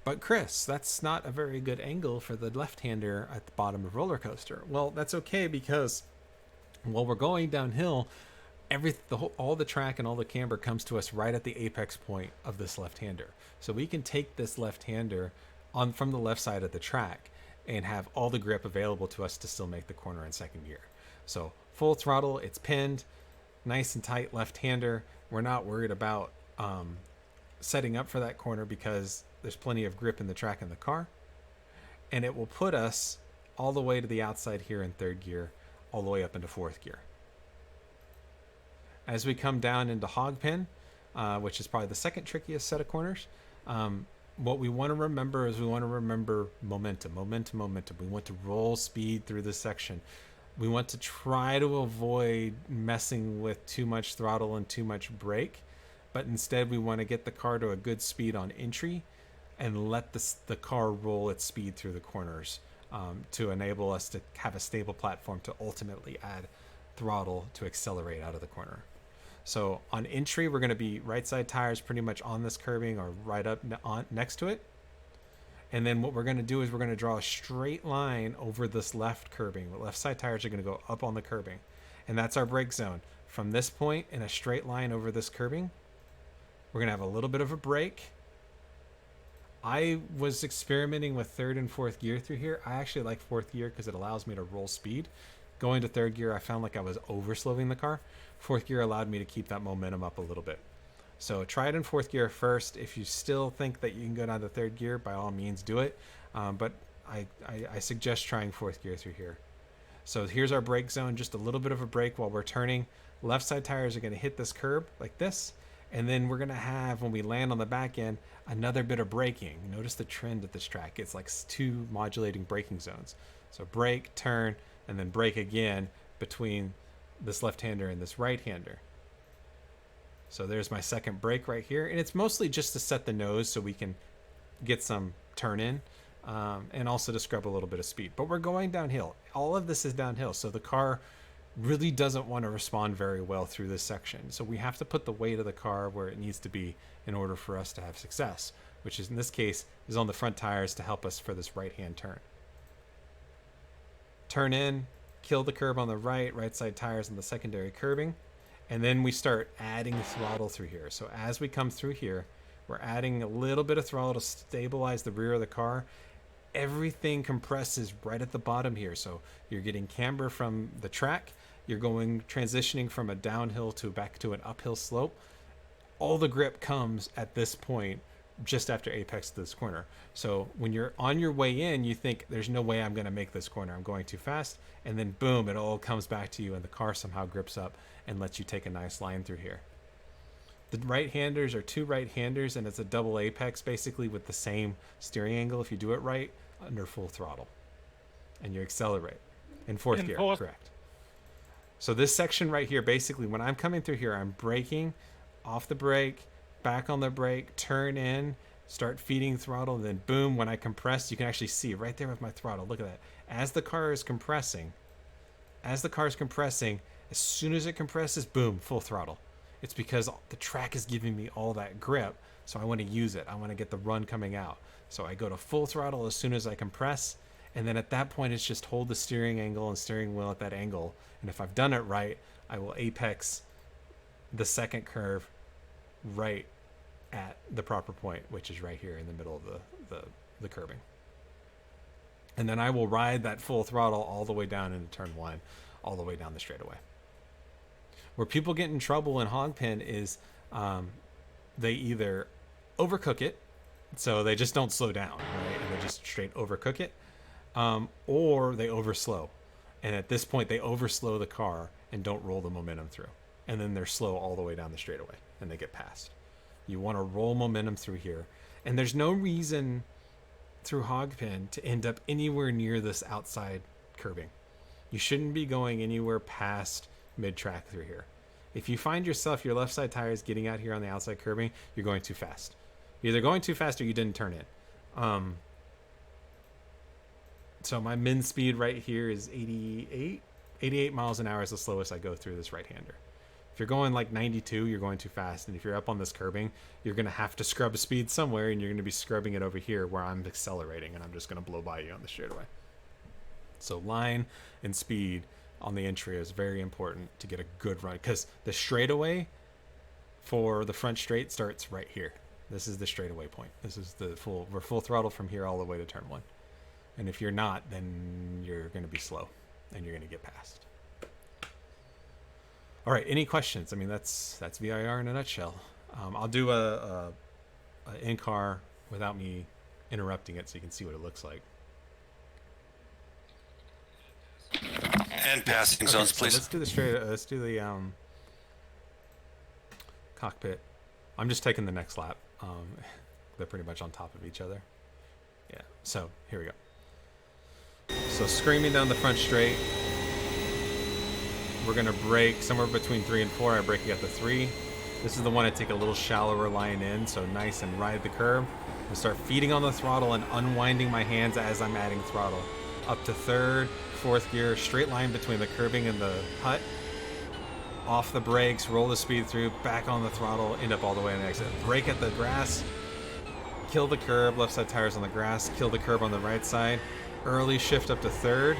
But Chris, that's not a very good angle for the left-hander at the bottom of roller coaster. Well, that's okay because while we're going downhill, all the track and all the camber comes to us right at the apex point of this left-hander. So we can take this left-hander on from the left side of the track and have all the grip available to us to still make the corner in second gear. So full throttle, it's pinned, nice and tight left-hander. We're not worried about setting up for that corner because there's plenty of grip in the track and the car. And it will put us all the way to the outside here in third gear, all the way up into fourth gear. As we come down into hog pen, which is probably the second trickiest set of corners, what we want to remember is we want to remember momentum. We want to roll speed through this section. We want to try to avoid messing with too much throttle and too much brake, but instead we want to get the car to a good speed on entry and let the car roll its speed through the corners to enable us to have a stable platform to ultimately add throttle to accelerate out of the corner. So on entry, we're going to be right side tires pretty much on this curbing or right up next to it. And then what we're going to do is we're going to draw a straight line over this left curbing. The left side tires are going to go up on the curbing. And that's our brake zone. From this point in a straight line over this curbing, we're going to have a little bit of a brake. I was experimenting with third and fourth gear through here. I actually like fourth gear because it allows me to roll speed. Going to third gear, I found like I was over slowing the car. Fourth gear allowed me to keep that momentum up a little bit. So try it in fourth gear first. If you still think that you can go down to third gear, by all means do it. But I suggest trying fourth gear through here. So here's our brake zone, just a little bit of a brake while we're turning. Left side tires are going to hit this curb like this. And then we're going to have, when we land on the back end, another bit of braking. Notice the trend at this track. It's like 2 modulating braking zones. So brake, turn, and then brake again between this left-hander and this right-hander. So there's my second brake right here. And it's mostly just to set the nose so we can get some turn in. And also to scrub a little bit of speed. But we're going downhill. All of this is downhill. So the car really doesn't want to respond very well through this section. So we have to put the weight of the car where it needs to be in order for us to have success, which is in this case is on the front tires to help us for this right-hand turn. Turn in, kill the curb on the right side tires on the secondary curbing. And then we start adding throttle through here. So as we come through here, we're adding a little bit of throttle to stabilize the rear of the car. Everything compresses right at the bottom here. So you're getting camber from the track. You're transitioning from a downhill to back to an uphill slope. All the grip comes at this point just after apex to this corner. So when you're on your way in, you think there's no way I'm going to make this corner. I'm going too fast. And then boom, it all comes back to you and the car somehow grips up and lets you take a nice line through here. The right-handers are 2 right-handers, and it's a double apex basically with the same steering angle if you do it right under full throttle. And you accelerate in fourth gear, correct. So this section right here, basically when I'm coming through here, I'm braking, off the brake, back on the brake, turn in, start feeding throttle, and then boom, when I compress, you can actually see right there with my throttle. Look at that. As the car is compressing, as soon as it compresses, boom, full throttle. It's because the track is giving me all that grip, so I want to use it. I want to get the run coming out. So I go to full throttle as soon as I compress, and then at that point, it's just hold the steering angle and steering wheel at that angle. And if I've done it right, I will apex the second curve right at the proper point, which is right here in the middle of the curbing. And then I will ride that full throttle all the way down into turn 1, all the way down the straightaway. Where people get in trouble in hog pen is they either overcook it, so they just don't slow down, right? And they just straight overcook it, or they overslow. And at this point, they overslow the car and don't roll the momentum through. And then they're slow all the way down the straightaway, and they get passed. You want to roll momentum through here. And there's no reason through hog pen to end up anywhere near this outside curbing. You shouldn't be going anywhere past mid-track through here. If you find yourself, your left side tire is getting out here on the outside curbing, you're going too fast. You're either going too fast or you didn't turn in. So my min speed right here is 88 miles an hour is the slowest I go through this right-hander. If you're going like 92, you're going too fast. And if you're up on this curbing, you're going to have to scrub a speed somewhere, and you're going to be scrubbing it over here where I'm accelerating, and I'm just going to blow by you on the straightaway. So line and speed on the entry is very important to get a good run, because the straightaway for the front straight starts right here. This is the straightaway point. This is we're full throttle from here all the way to turn 1. And if you're not, then you're going to be slow and you're going to get passed. All right, any questions? I mean, that's VIR in a nutshell. I'll do a in-car without me interrupting it so you can see what it looks like. And passing zones, so please. Let's do the cockpit. I'm just taking the next lap. They're pretty much on top of each other. Yeah, so here we go. So screaming down the front straight. We're going to brake somewhere between 3 and 4. I'm braking at the 3. This is the one I take a little shallower line in, so nice and ride the curb. And start feeding on the throttle and unwinding my hands as I'm adding throttle. Up to 3rd, 4th gear, straight line between the curbing and the hut. Off the brakes, roll the speed through, back on the throttle, end up all the way on the exit. Brake at the grass, kill the curb, left side tires on the grass, kill the curb on the right side. Early shift up to 3rd,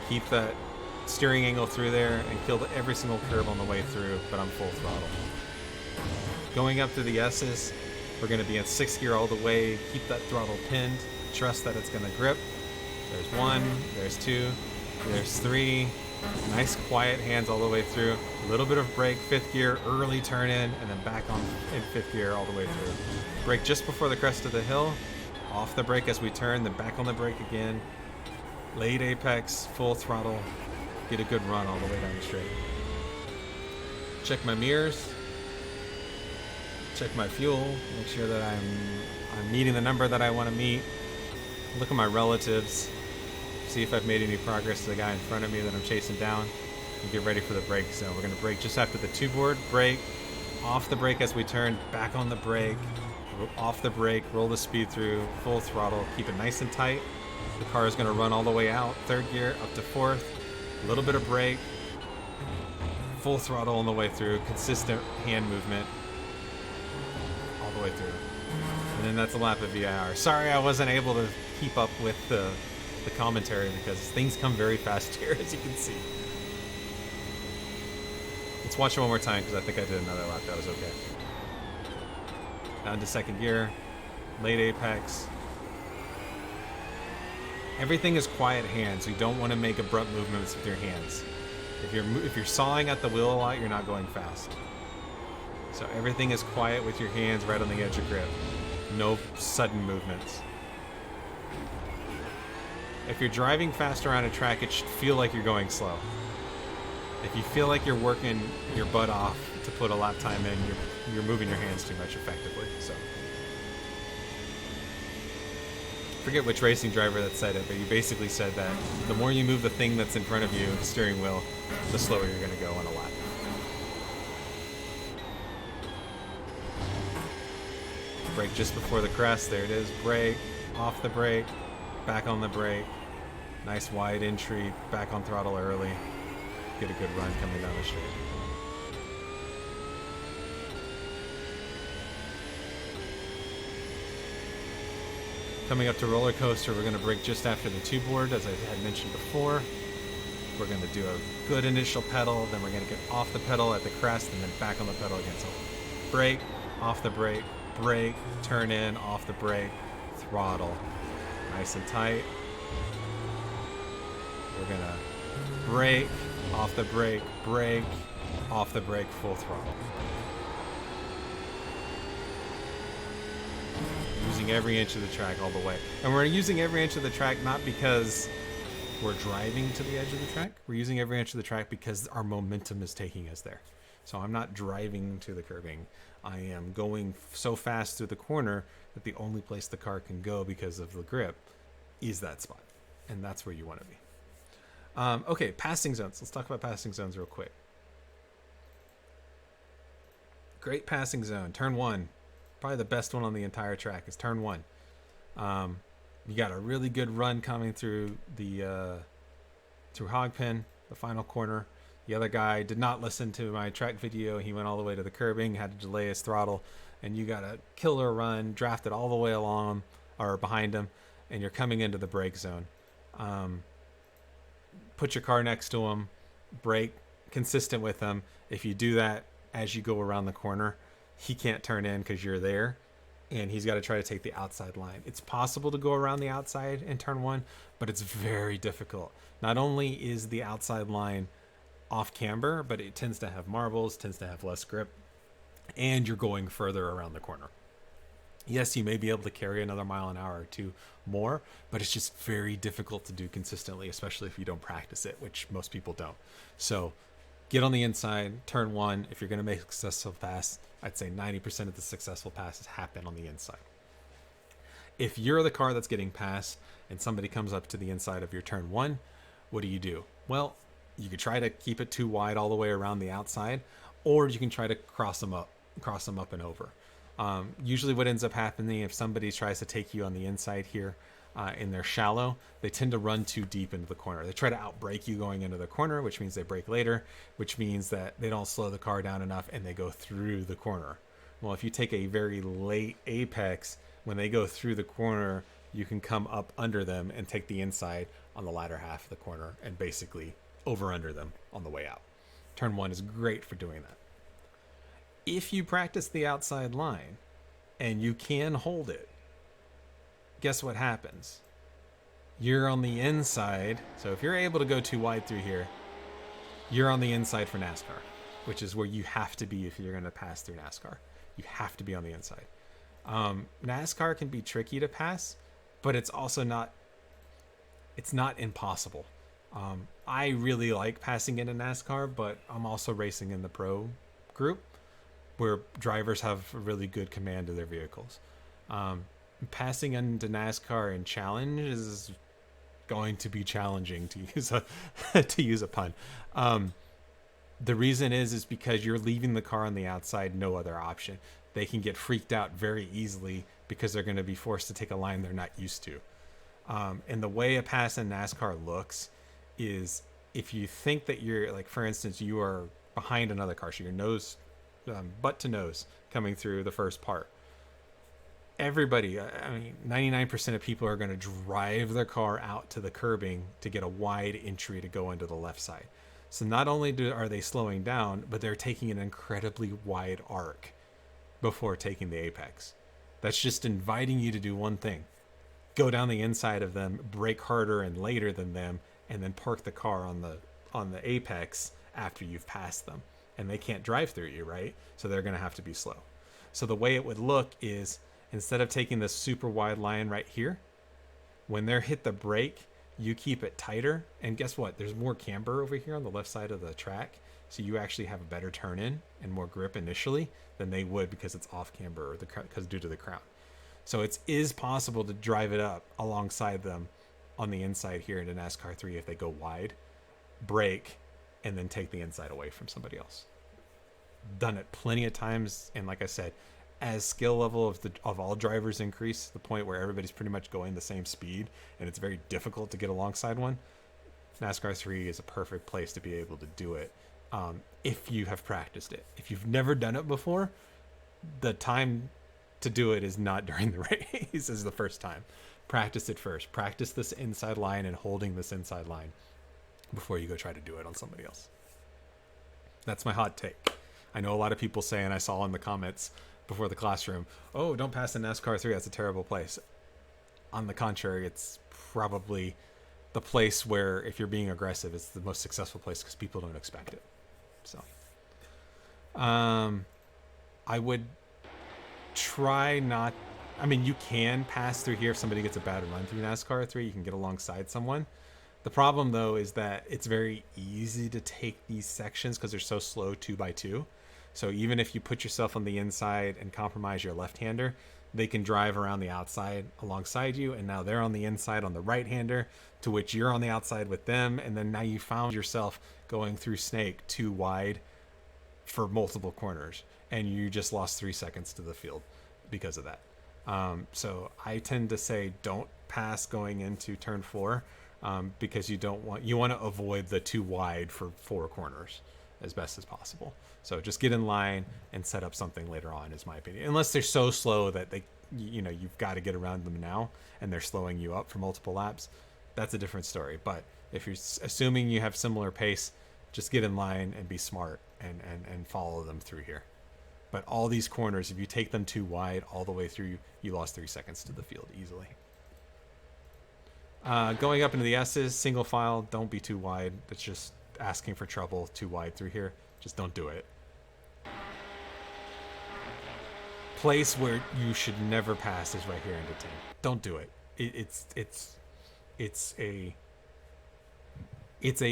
keep that steering angle through there, and kill every single curb on the way through, but I'm full throttle. Going up to the S's, we're going to be in 6th gear all the way, keep that throttle pinned, trust that it's going to grip. There's 1, there's 2, there's 3, Nice quiet hands all the way through. A little bit of brake, fifth gear, early turn in, and then back on in fifth gear all the way through. Brake just before the crest of the hill. Off the brake as we turn, then back on the brake again. Late apex, full throttle. Get a good run all the way down the straight. Check my mirrors. Check my fuel. Make sure that I'm meeting the number that I want to meet. Look at my relatives. See if I've made any progress to the guy in front of me that I'm chasing down. And get ready for the brake zone. We're going to brake just after the two board. Brake. Off the brake as we turn. Back on the brake. Off the brake. Roll the speed through. Full throttle. Keep it nice and tight. The car is going to run all the way out. Third gear up to fourth. A little bit of brake. Full throttle on the way through. Consistent hand movement. All the way through. And then that's a lap of VIR. Sorry I wasn't able to keep up with the commentary because things come very fast here, as you can see. Let's watch it one more time because I think I did another lap. That was okay. Down to second gear. Late apex. Everything is quiet hands. You don't want to make abrupt movements with your hands. If you're sawing at the wheel a lot, you're not going fast. So everything is quiet with your hands right on the edge of grip. No sudden movements. If you're driving fast around a track, it should feel like you're going slow. If you feel like you're working your butt off to put a lap time in, you're moving your hands too much effectively. So, forget which racing driver that said it, but you basically said that the more you move the thing that's in front of you, the steering wheel, the slower you're going to go on a lap. Brake just before the crest. There it is. Brake. Off the brake. Back on the brake. Nice wide entry. Back on throttle early. Get a good run coming down the straight. Coming up to roller coaster, we're going to brake just after the two board, as I had mentioned before. We're going to do a good initial pedal, then we're going to get off the pedal at the crest, and then back on the pedal again. So brake, off the brake, brake, turn in, off the brake, throttle. Nice and tight. We're going to brake, off the brake, brake, off the brake, full throttle. Using every inch of the track all the way. And we're using every inch of the track not because we're driving to the edge of the track. We're using every inch of the track because our momentum is taking us there. So I'm not driving to the curbing. I am going so fast through the corner that the only place the car can go because of the grip is that spot. And that's where you want to be. Okay, passing zones. Let's talk about passing zones real quick. Great passing zone. Turn one. Probably the best one on the entire track is turn one. You got a really good run coming through the through Hogpen, the final corner. The other guy did not listen to my track video. He went all the way to the curbing, had to delay his throttle, and you got a killer run, drafted all the way along or behind him, and you're coming into the brake zone. Put your car next to him, brake consistent with him. If you do that as you go around the corner, he can't turn in because you're there, and he's got to try to take the outside line. It's possible to go around the outside in turn one, but it's very difficult. Not only is the outside line off camber, but it tends to have marbles, tends to have less grip, and you're going further around the corner. Yes, you may be able to carry another mile an hour or two more, but it's just very difficult to do consistently, especially if you don't practice it, which most people don't. So get on the inside, turn one. If you're going to make a successful pass, I'd say 90% of the successful passes happen on the inside. If you're the car that's getting passed and somebody comes up to the inside of your turn one, what do? Well, you could try to keep it too wide all the way around the outside, or you can try to cross them up and over. Usually what ends up happening if somebody tries to take you on the inside here and they're shallow, they tend to run too deep into the corner. They try to outbrake you going into the corner, which means they brake later, which means that they don't slow the car down enough and they go through the corner. Well, if you take a very late apex, when they go through the corner, you can come up under them and take the inside on the latter half of the corner and basically over under them on the way out. Turn one is great for doing that. If you practice the outside line and you can hold it, guess what happens? You're on the inside. So if you're able to go too wide through here, You're on the inside for NASCAR, which is where you have to be if you're going to pass through NASCAR. You have to be on the inside. NASCAR can be tricky to pass, but it's also not impossible. I really like passing into NASCAR, but I'm also racing in the pro group where drivers have a really good command of their vehicles. Passing into NASCAR in challenge is going to be challenging, to use a pun. The reason is because you're leaving the car on the outside, no other option. They can get freaked out very easily because they're going to be forced to take a line they're not used to. And the way a pass in NASCAR looks is if you think that you're, like, for instance, you are behind another car, so your nose, butt to nose, coming through the first part. Everybody, I mean, 99% of people are going to drive their car out to the curbing to get a wide entry to go into the left side. So not only are they slowing down, but they're taking an incredibly wide arc before taking the apex. That's just inviting you to do one thing. Go down the inside of them, brake harder and later than them, and then park the car on the apex after you've passed them. And they can't drive through you, right? So they're going to have to be slow. So the way it would look is, instead of taking this super wide line right here, when they're hit the brake, you keep it tighter. And guess what? There's more camber over here on the left side of the track. So you actually have a better turn in and more grip initially than they would because it's off camber or because due to the crown. So it is possible to drive it up alongside them on the inside here into NASCAR 3 if they go wide, brake, and then take the inside away from somebody else. Done it plenty of times, and like I said, as skill level of all drivers increase to the point where everybody's pretty much going the same speed and it's very difficult to get alongside one, NASCAR 3 is a perfect place to be able to do it if you have practiced it. If you've never done it before, the time to do it is not during the race, is the first time. Practice it first. Practice this inside line and holding this inside line before you go try to do it on somebody else. That's my hot take. I know a lot of people say, and I saw in the comments before the classroom, oh, don't pass in NASCAR 3, that's a terrible place. On the contrary, it's probably the place where, if you're being aggressive, it's the most successful place because people don't expect it. So I would try not, I mean, you can pass through here if somebody gets a bad run through NASCAR 3, you can get alongside someone. The problem, though, is that it's very easy to take these sections because they're so slow 2x2. So even if you put yourself on the inside and compromise your left-hander, they can drive around the outside alongside you, and now they're on the inside on the right-hander, to which you're on the outside with them, and then now you found yourself going through Snake too wide for multiple corners, and you just lost 3 seconds to the field because of that. So I tend to say don't pass going into turn 4. Because you want to avoid the too wide for 4 corners as best as possible. So just get in line and set up something later on, is my opinion. Unless they're so slow that you've got to get around them now and they're slowing you up for multiple laps. That's a different story. But if you're assuming you have similar pace, just get in line and be smart and follow them through here. But all these corners, if you take them too wide all the way through, you lost 3 seconds to the field easily. Going up into the S's, single file, don't be too wide. It's just asking for trouble too wide through here. Just don't do it. Place where you should never pass is right here into 10. Don't do it. It's a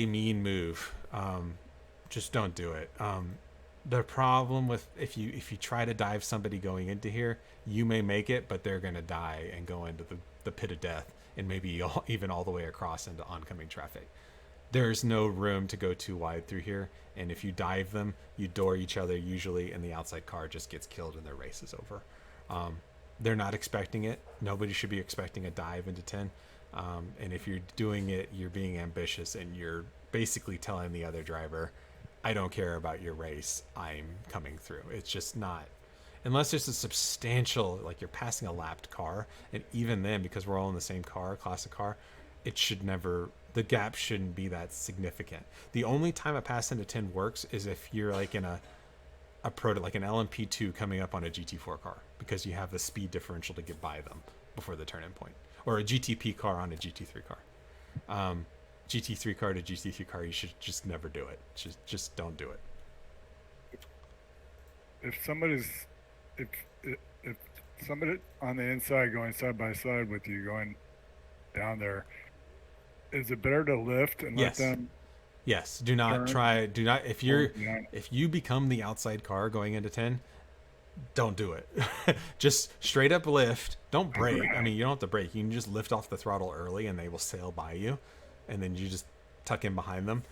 mean move. Just don't do it. The problem with if you try to dive somebody going into here, you may make it, but they're gonna die and go into the pit of death, and maybe even all the way across into oncoming traffic. There's no room to go too wide through here, and if you dive them, you door each other usually, and the outside car just gets killed and their race is over. They're not expecting it. Nobody should be expecting a dive into 10. And if you're doing it, you're being ambitious, and you're basically telling the other driver, I don't care about your race, I'm coming through. It's just not, unless there's a substantial, like you're passing a lapped car, and even then, because we're all in the same car, classic car, it should never, the gap shouldn't be that significant. The only time a pass into 10 works is if you're like in a proto, like an LMP2 coming up on a GT4 car, because you have the speed differential to get by them before the turn-in point, or a GTP car on a GT3 car. GT3 car to GT3 car, you should just never do it. Just don't do it. If somebody's if if somebody on the inside going side by side with you going down there, is it better to lift and Yes. let them Yes. Do not turn? try. Do not. Yeah. If you become the outside car going into 10, don't do it. Just straight up lift. Don't brake. I mean, you don't have to brake. You can just lift off the throttle early, and they will sail by you, and then you just tuck in behind them.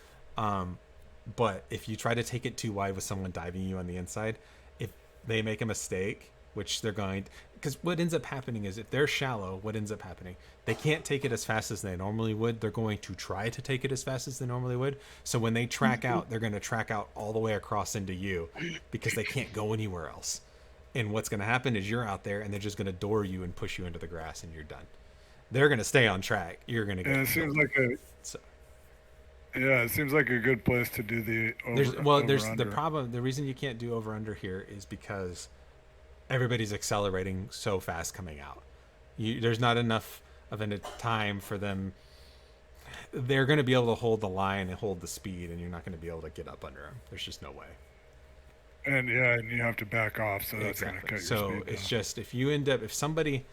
But if you try to take it too wide with someone diving you on the inside, if they make a mistake, which they're going, because what ends up happening is if they're shallow, what ends up happening? They can't take it as fast as they normally would. They're going to try to take it as fast as they normally would. So when they track out, they're going to track out all the way across into you because they can't go anywhere else. And what's going to happen is you're out there and they're just going to door you and push you into the grass and you're done. They're going to stay on track. You're going to get And it seems like so. it seems like a good place to do the There's the over-under. problem. The reason you can't do over under here is because everybody's accelerating so fast coming out. There's not enough of a time for them. They're going to be able to hold the line and hold the speed, and you're not going to be able to get up under them. There's just no way. And you have to back off, so that's going to cut your So speed it's down. just if somebody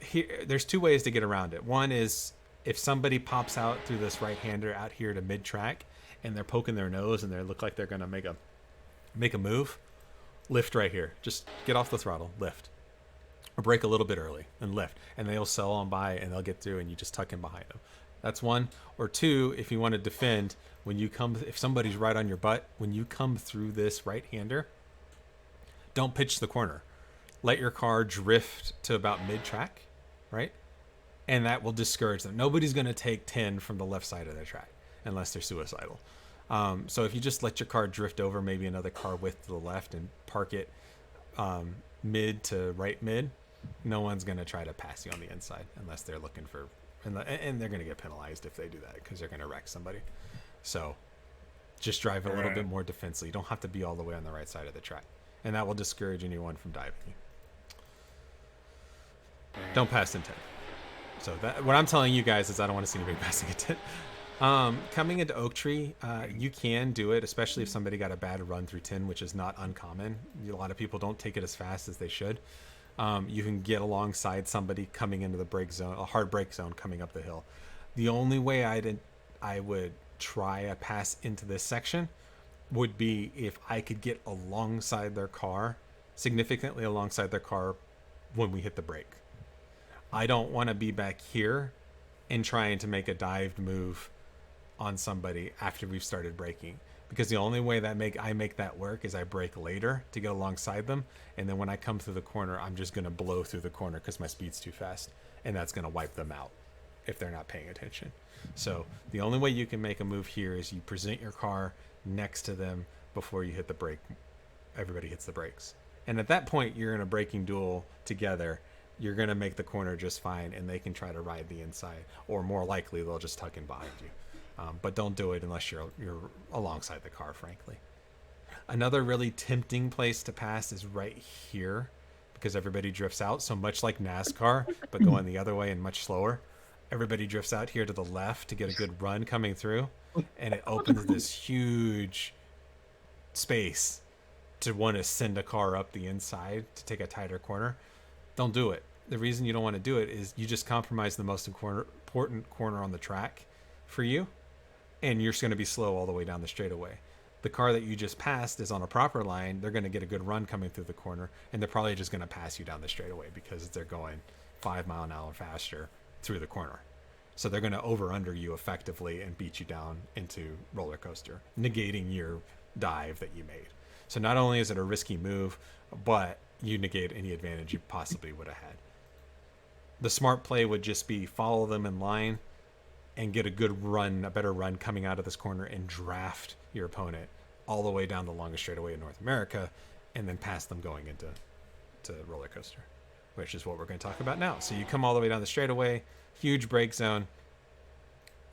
here, there's two ways to get around it. One is if somebody pops out through this right-hander out here to mid-track, and they're poking their nose and they look like they're going to make a move. Lift right here. Just get off the throttle, lift. Or brake a little bit early and lift. And they'll sail on by and they'll get through and you just tuck in behind them. That's one. Or two, if you want to defend, if somebody's right on your butt, when you come through this right-hander, don't pitch the corner. Let your car drift to about mid-track, right? And that will discourage them. Nobody's going to take 10 from the left side of their track unless they're suicidal. So if you just let your car drift over maybe another car width to the left and park it mid to right mid, no one's going to try to pass you on the inside unless they're looking for, and they're going to get penalized if they do that because they're going to wreck somebody. So just drive a little bit more defensively. You don't have to be all the way on the right side of the track, and that will discourage anyone from diving you. Don't pass in 10. So what I'm telling you guys is I don't want to see anybody passing a 10. Coming into Oak Tree, you can do it, especially if somebody got a bad run through 10, which is not uncommon. A lot of people don't take it as fast as they should. You can get alongside somebody coming into the brake zone, a hard brake zone coming up the hill. The only way I would try a pass into this section would be if I could get alongside their car, significantly alongside their car when we hit the brake. I don't want to be back here and trying to make a dived move on somebody after we've started braking, because the only way that I make that work is I brake later to get alongside them, and then when I come through the corner, I'm just going to blow through the corner because my speed's too fast, and that's going to wipe them out if they're not paying attention. So the only way you can make a move here is you present your car next to them before you hit the brake. Everybody hits the brakes, and at that point you're in a braking duel together. You're going to make the corner just fine, and they can try to ride the inside, or more likely they'll just tuck in behind you. But don't do it unless you're alongside the car, frankly. Another really tempting place to pass is right here, because everybody drifts out. So much like NASCAR, but going the other way and much slower. Everybody drifts out here to the left to get a good run coming through, and it opens this huge space to want to send a car up the inside to take a tighter corner. Don't do it. The reason you don't want to do it is you just compromise the most important corner on the track for you, and you're just going to be slow all the way down the straightaway. The car that you just passed is on a proper line. They're going to get a good run coming through the corner, and they're probably just going to pass you down the straightaway because they're going 5 mile an hour faster through the corner. So they're going to over-under you effectively and beat you down into roller coaster, negating your dive that you made. So not only is it a risky move, but you negate any advantage you possibly would have had. The smart play would just be follow them in line and get a good run, a better run coming out of this corner, and draft your opponent all the way down the longest straightaway in North America, and then pass them going into roller coaster, which is what we're going to talk about now. So you come all the way down the straightaway, huge brake zone.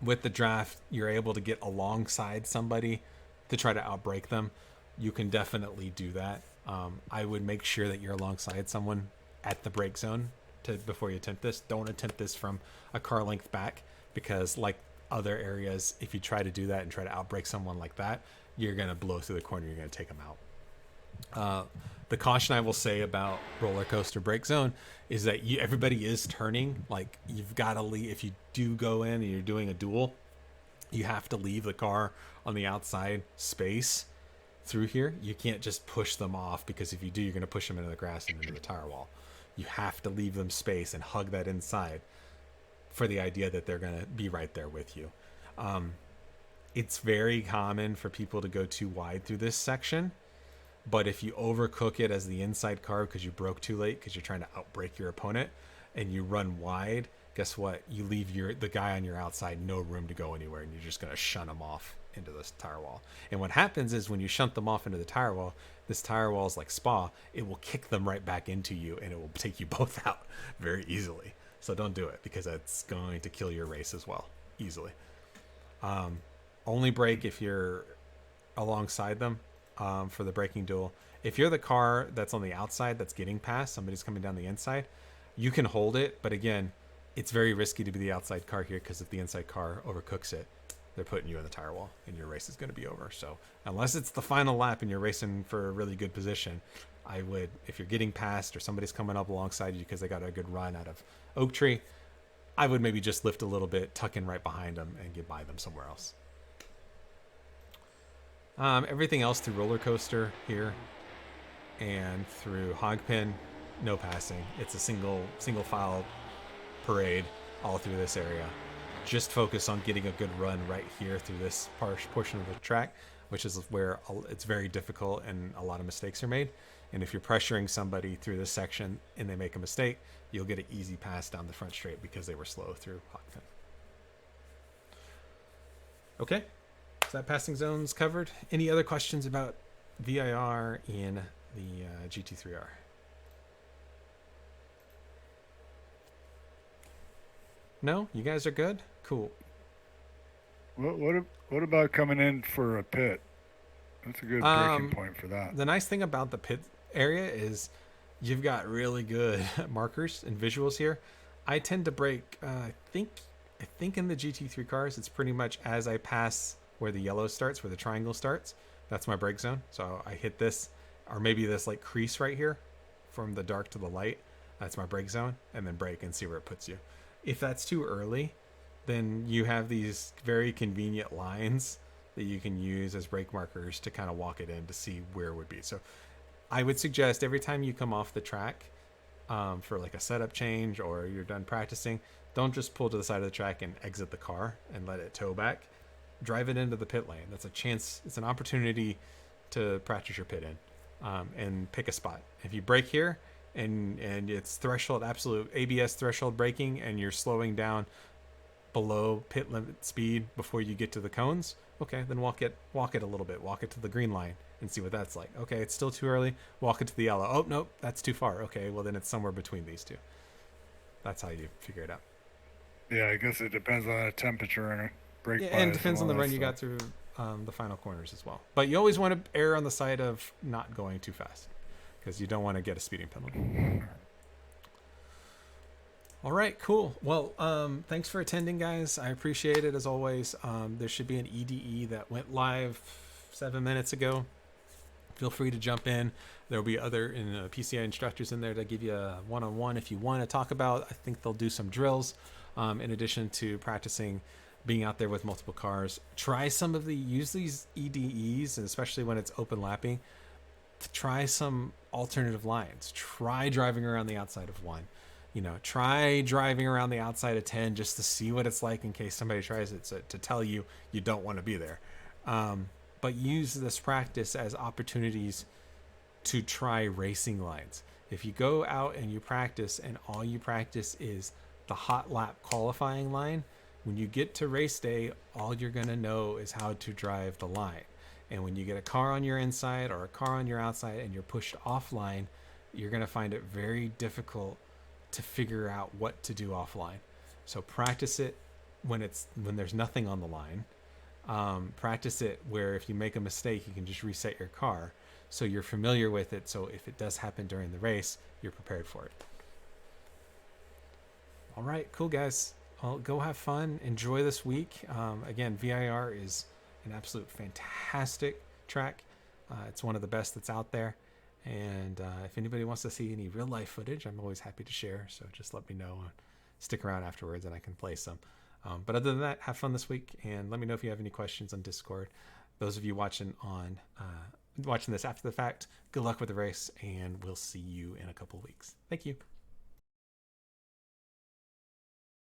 With the draft, you're able to get alongside somebody to try to outbrake them. You can definitely do that. I would make sure that you're alongside someone at the brake zone before you attempt this. Don't attempt this from a car length back, because like other areas, if you try to do that and try to outbrake someone like that, you're going to blow through the corner. You're going to take them out. The caution I will say about roller coaster break zone is that everybody is turning. Like, you've got to leave. If you do go in and you're doing a duel, you have to leave the car on the outside space through here. You can't just push them off, because if you do, you're going to push them into the grass and into the tire wall. You have to leave them space and hug that inside for the idea that they're going to be right there with you. It's very common for people to go too wide through this section. But if you overcook it as the inside car because you broke too late because you're trying to outbrake your opponent, and you run wide, guess what? You leave the guy on your outside no room to go anywhere, and you're just going to shunt them off into this tire wall. And what happens is, when you shunt them off into the tire wall, this tire wall is like Spa. It will kick them right back into you, and it will take you both out very easily. So don't do it, because that's going to kill your race as well, easily. Only brake if you're alongside them. For the braking duel, if you're the car that's on the outside that's getting past, somebody's coming down the inside, you can hold it. But again, it's very risky to be the outside car here, because if the inside car overcooks it, they're putting you in the tire wall and your race is going to be over. So unless it's the final lap and you're racing for a really good position, I would, if you're getting past or somebody's coming up alongside you because they got a good run out of Oak Tree, I would maybe just lift a little bit, tuck in right behind them, and get by them somewhere else. Everything else through roller coaster here and through Hogpin, no passing. It's a single file parade all through this area. Just focus on getting a good run right here through this portion of the track, which is where it's very difficult and a lot of mistakes are made. And if you're pressuring somebody through this section and they make a mistake, you'll get an easy pass down the front straight because they were slow through Hogpin. Okay. Is that passing zones covered? Any other questions about VIR in the GT3R? No? You guys are good? Cool. What about coming in for a pit? That's a good breaking point for that. The nice thing about the pit area is you've got really good markers and visuals here. I tend to break, I think in the GT3 cars, it's pretty much as I pass where the yellow starts, where the triangle starts. That's my brake zone. So I hit this, or maybe this like crease right here from the dark to the light. That's my brake zone, and then brake and see where it puts you. If that's too early, then you have these very convenient lines that you can use as brake markers to kind of walk it in to see where it would be. So I would suggest every time you come off the track for like a setup change or you're done practicing, don't just pull to the side of the track and exit the car and let it tow back. Drive it into the pit lane. That's a chance. It's an opportunity to practice your pit in and pick a spot. If you brake here and it's threshold, absolute ABS threshold braking, and you're slowing down below pit limit speed before you get to the cones, okay, then walk it a little bit. Walk it to the green line and see what that's like. Okay, it's still too early. Walk it to the yellow. Oh, nope, that's too far. Okay, well then it's somewhere between these two. That's how you figure it out. Yeah, I guess it depends on the temperature and brake bias and depends on the all run that you got stuff. through the final corners as well. But you always want to err on the side of not going too fast, because you don't want to get a speeding penalty. All right, cool. Well, thanks for attending, guys. I appreciate it as always. There should be an EDE that went live 7 minutes ago. Feel free to jump in. There'll be other PCA instructors in there to give you a one-on-one if you want to talk about. I think they'll do some drills in addition to practicing being out there with multiple cars. Use these EDEs, and especially when it's open lapping, to try some alternative lines. Try driving around the outside of 1. Try driving around the outside of 10 just to see what it's like in case somebody tries it to tell you you don't want to be there. But use this practice as opportunities to try racing lines. If you go out and you practice and all you practice is the hot lap qualifying line, when you get to race day, all you're going to know is how to drive the line. And when you get a car on your inside or a car on your outside and you're pushed offline, you're going to find it very difficult to figure out what to do offline. So practice it when there's nothing on the line. Practice it where if you make a mistake, you can just reset your car so you're familiar with it. So if it does happen during the race, you're prepared for it. All right, cool guys. Well, go have fun. Enjoy this week. Again, VIR is an absolute fantastic track. It's one of the best that's out there. And if anybody wants to see any real life footage, I'm always happy to share. So just let me know. Stick around afterwards and I can play some. But other than that, have fun this week. And let me know if you have any questions on Discord. Those of you watching this after the fact, good luck with the race. And we'll see you in a couple weeks. Thank you.